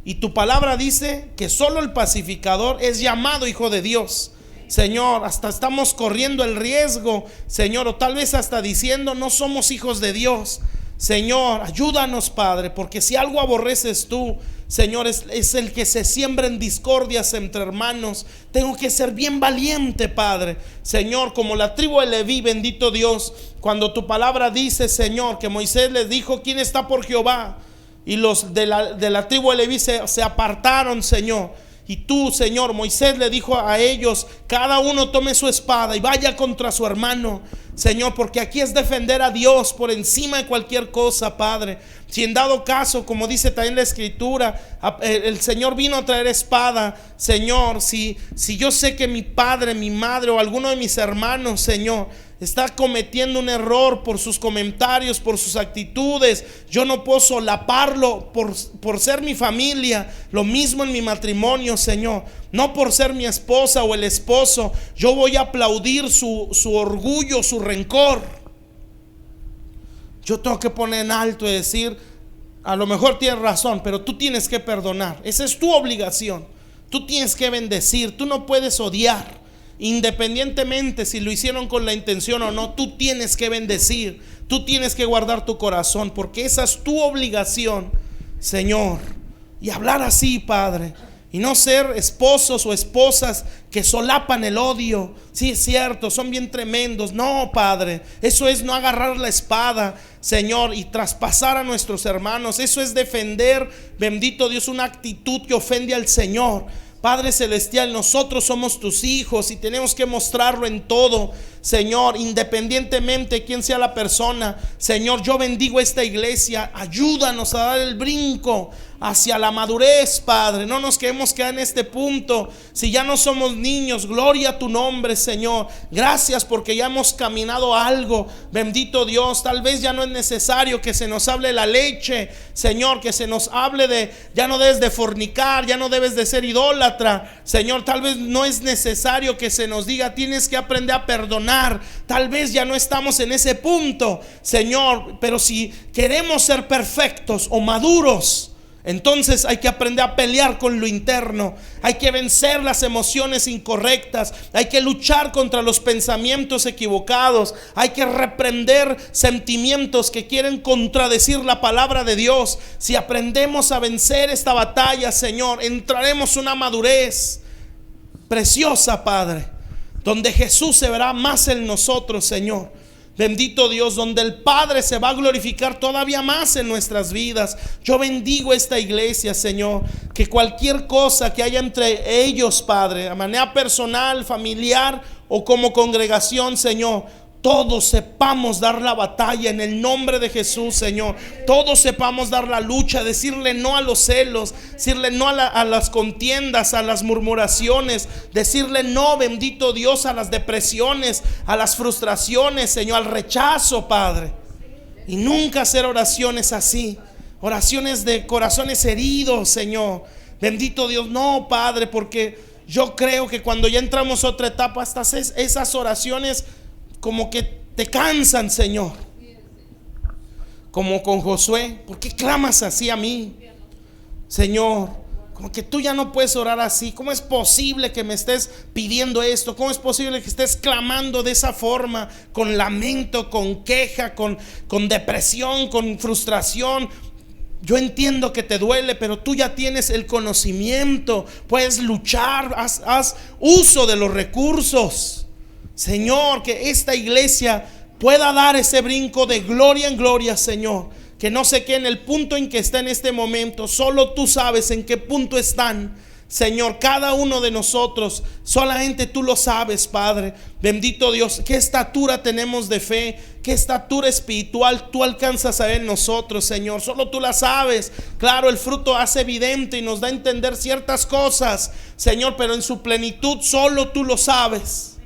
Y tu palabra dice que solo el pacificador es llamado hijo de Dios. Señor, hasta estamos corriendo el riesgo, Señor, o tal vez hasta diciendo no somos hijos de Dios. Señor, ayúdanos, Padre, porque si algo aborreces tú, Señor, es el que se siembren discordias entre hermanos. Tengo que ser bien valiente, Padre, Señor, como la tribu de Leví, bendito Dios, cuando tu palabra dice, Señor, que Moisés les dijo, ¿quién está por Jehová? Y los de la tribu de Leví se apartaron, Señor. Y tú, Señor, Moisés le dijo a ellos, cada uno tome su espada y vaya contra su hermano, Señor, porque aquí es defender a Dios por encima de cualquier cosa, Padre. Si en dado caso, como dice también la escritura, el Señor vino a traer espada, Señor, si yo sé que mi padre, mi madre o alguno de mis hermanos, Señor, está cometiendo un error por sus comentarios, por sus actitudes, yo no puedo solaparlo por ser mi familia. Lo mismo en mi matrimonio, Señor. No por ser mi esposa o el esposo, yo voy a aplaudir su orgullo, su rencor. Yo tengo que poner en alto y decir, a lo mejor tienes razón, pero tú tienes que perdonar. Esa es tu obligación. Tú tienes que bendecir, tú no puedes odiar. Independientemente si lo hicieron con la intención o no, tú tienes que bendecir, tú tienes que guardar tu corazón, porque esa es tu obligación, Señor. Y hablar así, Padre, y no ser esposos o esposas que solapan el odio. Sí, es cierto, son bien tremendos. No, Padre, eso es no agarrar la espada, Señor, y traspasar a nuestros hermanos. Eso es defender, bendito Dios, una actitud que ofende al Señor. Padre celestial, nosotros somos tus hijos y tenemos que mostrarlo en todo, Señor, independientemente de quién sea la persona, Señor, yo bendigo esta iglesia. Ayúdanos a dar el brinco hacia la madurez, Padre. No nos queremos quedar en este punto. Si ya no somos niños, gloria a tu nombre, Señor. Gracias porque ya hemos caminado algo. Bendito Dios, tal vez ya no es necesario que se nos hable la leche, Señor, que se nos hable de ya no debes de fornicar, ya no debes de ser idólatra, Señor. Tal vez no es necesario que se nos diga tienes que aprender a perdonar. Tal vez ya no estamos en ese punto, Señor, pero si queremos ser perfectos o maduros, entonces hay que aprender a pelear con lo interno. Hay que vencer las emociones incorrectas. Hay que luchar contra los pensamientos equivocados. Hay que reprender sentimientos que quieren contradecir la palabra de Dios. Si aprendemos a vencer esta batalla, Señor, entraremos en una madurez preciosa, Padre, donde Jesús se verá más en nosotros, Señor. Bendito Dios, donde el Padre se va a glorificar todavía más en nuestras vidas. Yo bendigo esta iglesia, Señor, que cualquier cosa que haya entre ellos, Padre, de manera personal, familiar o como congregación, Señor, todos sepamos dar la batalla en el nombre de Jesús, Señor. Todos sepamos dar la lucha, decirle no a los celos, decirle no a las contiendas, a las murmuraciones, decirle no, bendito Dios, a las depresiones, a las frustraciones, Señor, al rechazo, Padre. Y nunca hacer oraciones así, oraciones de corazones heridos, Señor. Bendito Dios, no, Padre, porque yo creo que cuando ya entramos a otra etapa, esas oraciones como que te cansan, Señor. Como con Josué, ¿por qué clamas así a mí, Señor? Como que tú ya no puedes orar así. ¿Cómo es posible que me estés pidiendo esto? ¿Cómo es posible que estés clamando de esa forma? Con lamento, con queja, con depresión, con frustración. Yo entiendo que te duele, pero tú ya tienes el conocimiento. Puedes luchar, haz uso de los recursos, Señor. Que esta iglesia pueda dar ese brinco de gloria en gloria, Señor. Que no se quede en el punto en que está en este momento. Solo tú sabes en qué punto están, Señor, cada uno de nosotros. Solamente tú lo sabes, Padre. Bendito Dios, qué estatura tenemos de fe, qué estatura espiritual tú alcanzas a ver en nosotros, Señor. Solo tú la sabes. Claro, el fruto hace evidente y nos da a entender ciertas cosas, Señor, pero en su plenitud solo tú lo sabes.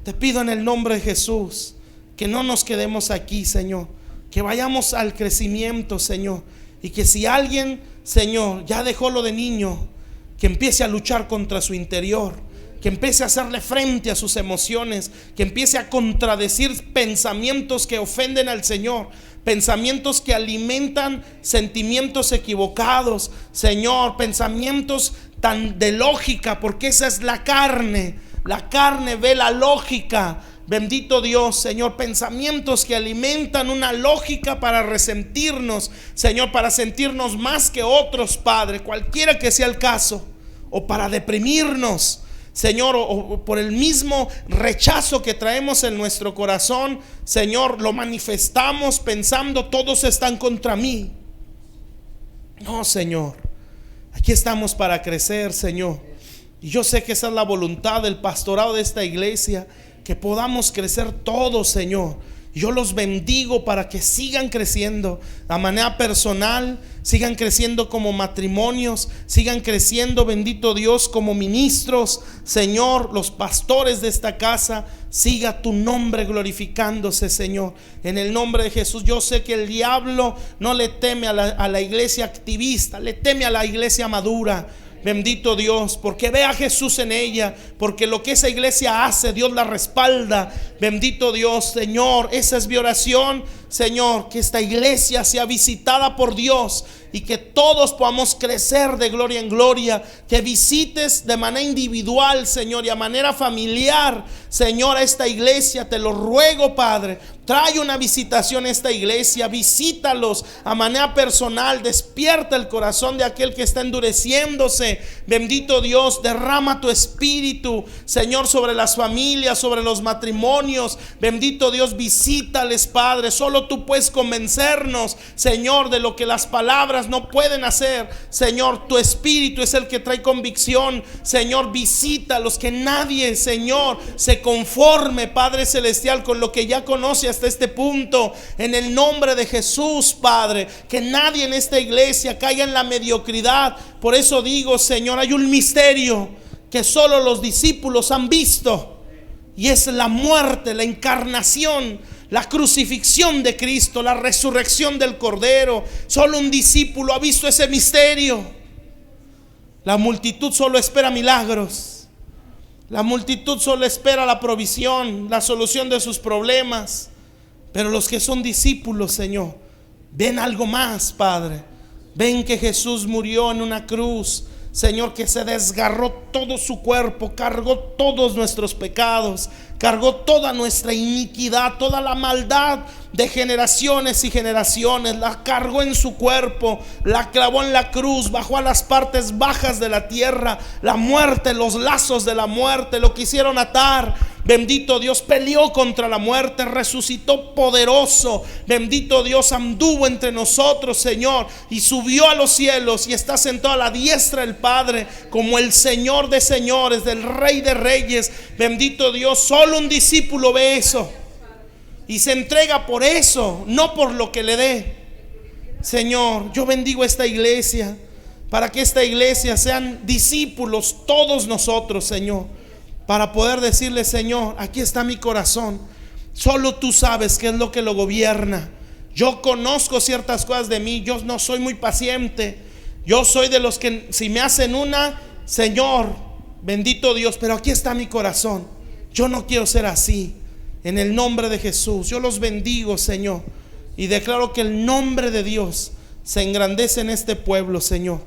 Te pido en el nombre de Jesús que no nos quedemos aquí, Señor, que vayamos al crecimiento, Señor, y que si alguien, Señor, ya dejó lo de niño, que empiece a luchar contra su interior, que empiece a hacerle frente a sus emociones, que empiece a contradecir pensamientos que ofenden al Señor, pensamientos que alimentan sentimientos equivocados, Señor, pensamientos tan de lógica, porque esa es la carne. La carne ve la lógica. Bendito Dios, Señor, pensamientos que alimentan una lógica para resentirnos, Señor, para sentirnos más que otros, Padre, cualquiera que sea el caso, o para deprimirnos, Señor, o por el mismo rechazo que traemos en nuestro corazón, Señor, lo manifestamos pensando todos están contra mí. No, Señor, aquí estamos para crecer, Señor. Y yo sé que esa es la voluntad del pastorado de esta iglesia, que podamos crecer todos, Señor. Yo los bendigo para que sigan creciendo de manera personal, sigan creciendo como matrimonios, sigan creciendo, bendito Dios, como ministros, Señor, los pastores de esta casa. Siga tu nombre glorificándose, Señor, en el nombre de Jesús. Yo sé que el diablo no le teme a la iglesia activista, le teme a la iglesia madura. Bendito Dios, porque ve a Jesús en ella, porque lo que esa iglesia hace, Dios la respalda. Bendito Dios, Señor, esa es mi oración, Señor, que esta iglesia sea visitada por Dios y que todos podamos crecer de gloria en gloria. Que visites de manera individual, Señor, y a manera familiar, Señor, a esta iglesia. Te lo ruego, Padre. Trae una visitación a esta iglesia, visítalos a manera personal, despierta el corazón de aquel que está endureciéndose. Bendito Dios, derrama tu espíritu, Señor, sobre las familias, sobre los matrimonios. Bendito Dios, visítales, Padre. Solo solo tú puedes convencernos, Señor, de lo que las palabras no pueden hacer. Señor, tu Espíritu es el que trae convicción. Señor, visítalos, que nadie, Señor, se conforme, Padre Celestial, con lo que ya conoce hasta este punto. En el nombre de Jesús, Padre, que nadie en esta iglesia caiga en la mediocridad. Por eso digo, Señor, hay un misterio que solo los discípulos han visto, y es la muerte, la encarnación, la crucifixión de Cristo, la resurrección del Cordero. Solo un discípulo ha visto ese misterio. La multitud solo espera milagros. La multitud solo espera la provisión, la solución de sus problemas. Pero los que son discípulos, Señor, ven algo más, Padre. Ven que Jesús murió en una cruz, Señor, que se desgarró todo su cuerpo, cargó todos nuestros pecados, cargó toda nuestra iniquidad, toda la maldad de generaciones y generaciones, la cargó en su cuerpo, la clavó en la cruz, bajó a las partes bajas de la tierra. La muerte, los lazos de la muerte lo quisieron atar. Bendito Dios, peleó contra la muerte, resucitó poderoso. Bendito Dios, anduvo entre nosotros, Señor, y subió a los cielos y está sentado a la diestra del Padre como el Señor de señores, del Rey de reyes. Bendito Dios, solo un discípulo ve eso y se entrega por eso, no por lo que le dé. Señor, yo bendigo esta iglesia, para que esta iglesia sean discípulos todos nosotros, Señor, para poder decirle: Señor, aquí está mi corazón. Solo tú sabes qué es lo que lo gobierna. Yo conozco ciertas cosas de mí. Yo no soy muy paciente. Yo soy de los que si me hacen una, Señor, bendito Dios, pero aquí está mi corazón. Yo no quiero ser así. En el nombre de Jesús, yo los bendigo, Señor, y declaro que el nombre de Dios se engrandece en este pueblo, Señor.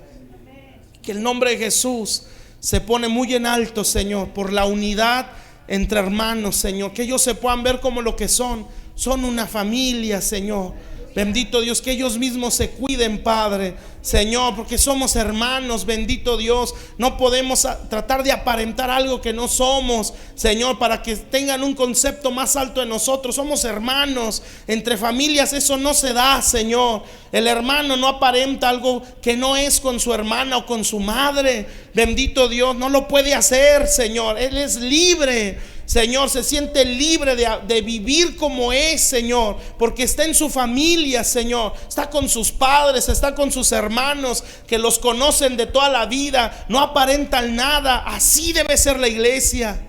Que el nombre de Jesús se pone muy en alto, Señor, por la unidad entre hermanos, Señor. Que ellos se puedan ver como lo que son. Son una familia, Señor. Bendito Dios, que ellos mismos se cuiden, Padre, Señor, porque somos hermanos. Bendito Dios, no podemos tratar de aparentar algo que no somos, Señor, para que tengan un concepto más alto de nosotros. Somos hermanos. Entre familias eso no se da, Señor. El hermano no aparenta algo que no es con su hermana o con su madre. Bendito Dios, no lo puede hacer, Señor. Él es libre, Señor, se siente libre de vivir como es, Señor, porque está en su familia, Señor. Está con sus padres, está con sus hermanos que los conocen de toda la vida. No aparentan nada. Así debe ser la iglesia.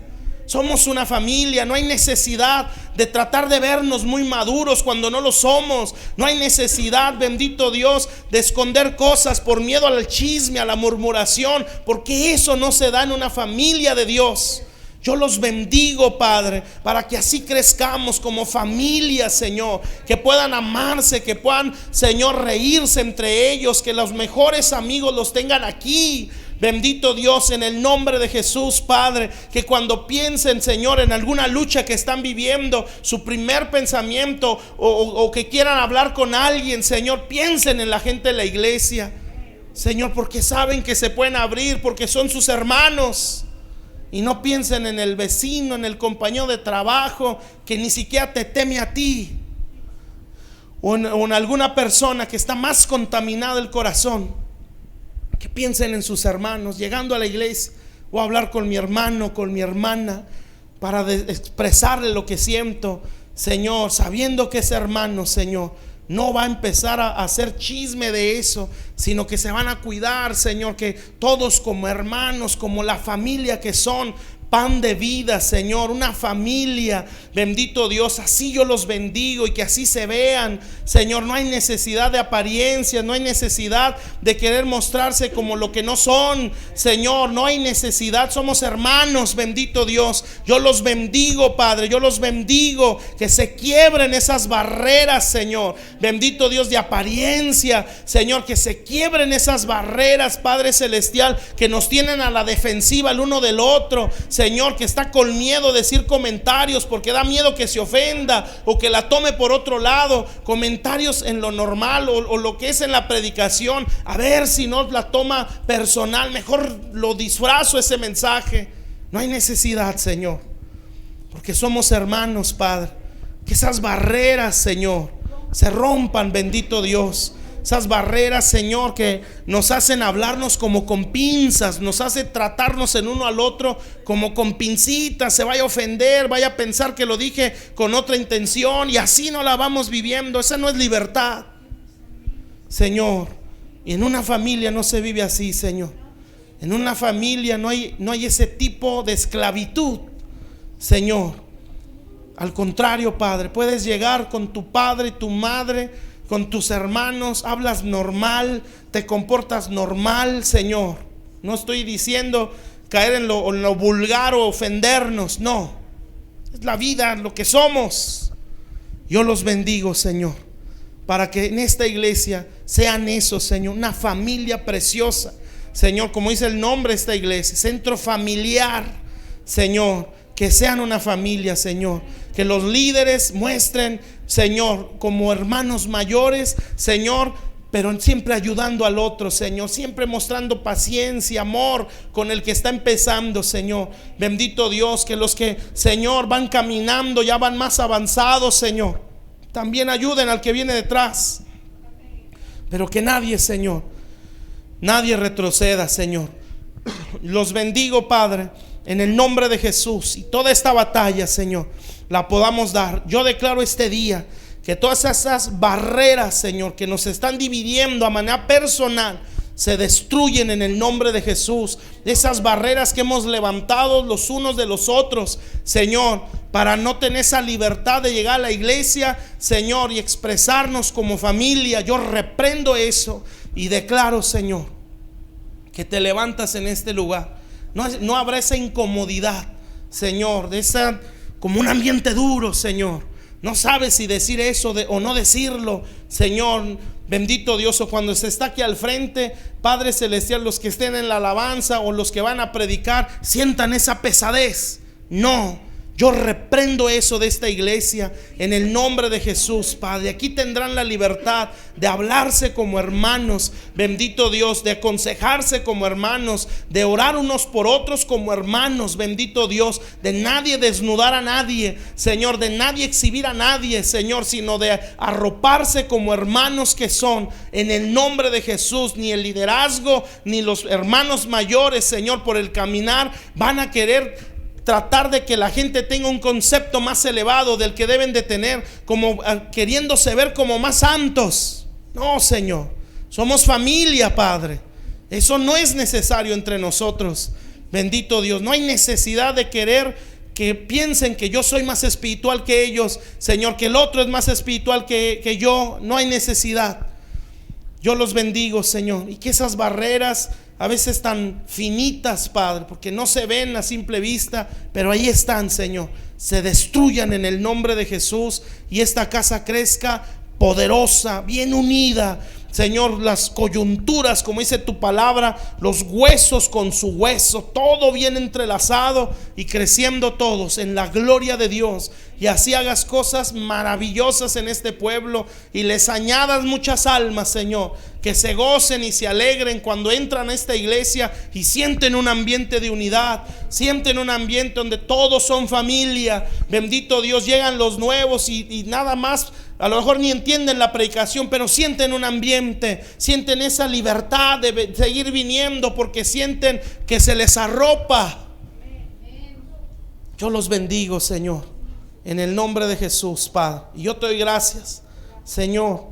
Somos una familia. No hay necesidad de tratar de vernos muy maduros cuando no lo somos. No hay necesidad, bendito Dios, de esconder cosas por miedo al chisme, a la murmuración, porque eso no se da en una familia de Dios. Yo los bendigo, Padre, para que así crezcamos como familia, Señor. Que puedan amarse, que puedan, Señor, reírse entre ellos. Que los mejores amigos los tengan aquí. Bendito Dios, en el nombre de Jesús, Padre, que cuando piensen, Señor, en alguna lucha que están viviendo, su primer pensamiento o que quieran hablar con alguien, Señor, piensen en la gente de la iglesia, Señor, porque saben que se pueden abrir, porque son sus hermanos. Y no piensen en el vecino, en el compañero de trabajo que ni siquiera te teme a ti, o en alguna persona que está más contaminado el corazón. Que piensen en sus hermanos, llegando a la iglesia, voy a hablar con mi hermano, con mi hermana, para expresarle lo que siento, Señor, sabiendo que ese hermano, Señor, no va a empezar a hacer chisme de eso, sino que se van a cuidar, Señor, que todos como hermanos, como la familia que son, pan de vida, Señor, una familia, bendito Dios, así yo los bendigo y que así se vean, Señor. No hay necesidad de apariencias, no hay necesidad de querer mostrarse como lo que no son, Señor, no hay necesidad, somos hermanos, bendito Dios. Yo los bendigo, Padre, yo los bendigo, que se quiebren esas barreras, Señor, bendito Dios, de apariencia, Señor, que se quiebren esas barreras, Padre Celestial, que nos tienen a la defensiva el uno del otro, Señor, que está con miedo de decir comentarios porque da miedo que se ofenda o que la tome por otro lado. Comentarios en lo normal o lo que es en la predicación, a ver si no la toma personal, mejor lo disfrazo ese mensaje. No hay necesidad, Señor, porque somos hermanos, Padre. Que esas barreras, Señor, se rompan, bendito Dios. Esas barreras, Señor, que nos hacen hablarnos como con pinzas, nos hace tratarnos en uno al otro como con pincitas. Se vaya a ofender, vaya a pensar que lo dije con otra intención, y así no la vamos viviendo. Esa no es libertad, Señor. Y en una familia no se vive así, Señor. En una familia no hay ese tipo de esclavitud, Señor. Al contrario, Padre, puedes llegar con tu padre y tu madre, con tus hermanos, hablas normal, te comportas normal, Señor. No estoy diciendo caer en lo vulgar o ofendernos, no. Es la vida, lo que somos. Yo los bendigo, Señor, para que en esta iglesia sean eso, Señor, una familia preciosa, Señor, como dice el nombre de esta iglesia, centro familiar, Señor. Que sean una familia, Señor. Que los líderes muestren, Señor, como hermanos mayores, Señor, pero siempre ayudando al otro, Señor. Siempre mostrando paciencia, amor con el que está empezando, Señor. Bendito Dios, que los que, Señor, van caminando, ya van más avanzados, Señor, también ayuden al que viene detrás. Pero que nadie, Señor, nadie retroceda, Señor. Los bendigo, Padre, en el nombre de Jesús. Y toda esta batalla, Señor, la podamos dar. Yo declaro este día que todas esas barreras, Señor, que nos están dividiendo a manera personal, se destruyen en el nombre de Jesús. Esas barreras que hemos levantado los unos de los otros, Señor, para no tener esa libertad de llegar a la iglesia, Señor, y expresarnos como familia. Yo reprendo eso y declaro, Señor, que te levantas en este lugar. No habrá esa incomodidad, Señor, de esa, como un ambiente duro, Señor. No sabes si decir eso o no decirlo, Señor. Bendito Dios. O cuando se está aquí al frente, Padre Celestial, los que estén en la alabanza o los que van a predicar, sientan esa pesadez. No. Yo reprendo eso de esta iglesia en el nombre de Jesús, Padre. Aquí tendrán la libertad de hablarse como hermanos, bendito Dios, de aconsejarse como hermanos, de orar unos por otros como hermanos, bendito Dios, de nadie desnudar a nadie, Señor, de nadie exhibir a nadie, Señor, sino de arroparse como hermanos que son, en el nombre de Jesús. Ni el liderazgo, ni los hermanos mayores, Señor, por el caminar van a querer tratar de que la gente tenga un concepto más elevado del que deben de tener, como queriéndose ver como más santos. No, Señor, somos familia, Padre. Eso no es necesario entre nosotros. Bendito Dios, no hay necesidad de querer que piensen que yo soy más espiritual que ellos, Señor, que el otro es más espiritual que yo. No hay necesidad. Yo los bendigo, Señor, y que esas barreras, a veces tan finitas, Padre, porque no se ven a simple vista, pero ahí están, Señor, se destruyan en el nombre de Jesús, y esta casa crezca poderosa, bien unida, Señor. Las coyunturas, como dice tu palabra, los huesos con su hueso, todo bien entrelazado y creciendo todos en la gloria de Dios. Y así hagas cosas maravillosas en este pueblo y les añadas muchas almas, Señor, que se gocen y se alegren cuando entran a esta iglesia y sienten un ambiente de unidad, sienten un ambiente donde todos son familia. Bendito Dios, llegan los nuevos y nada más, a lo mejor ni entienden la predicación, pero sienten un ambiente, sienten esa libertad de seguir viniendo porque sienten que se les arropa. Yo los bendigo, Señor, en el nombre de Jesús, Padre. Y yo te doy gracias, Señor,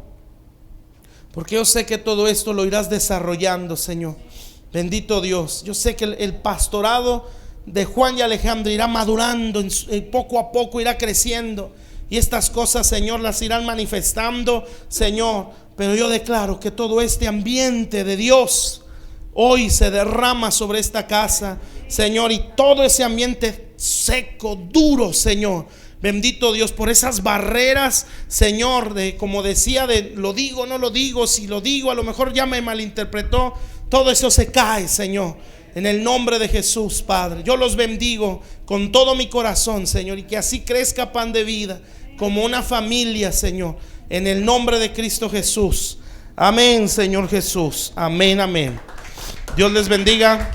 porque yo sé que todo esto lo irás desarrollando, Señor. Bendito Dios. Yo sé que el pastorado de Juan y Alejandro irá madurando, poco a poco irá creciendo. Y estas cosas, Señor, las irán manifestando, Señor. Pero yo declaro que todo este ambiente de Dios hoy se derrama sobre esta casa, Señor. Y todo ese ambiente seco, duro, Señor, bendito Dios, por esas barreras, Señor, de, como decía, de lo digo, no lo digo, si lo digo, a lo mejor ya me malinterpretó. Todo eso se cae, Señor, en el nombre de Jesús, Padre. Yo los bendigo con todo mi corazón, Señor, y que así crezca Pan de Vida como una familia, Señor, en el nombre de Cristo Jesús. Amén, Señor Jesús. Amén, amén. Dios les bendiga.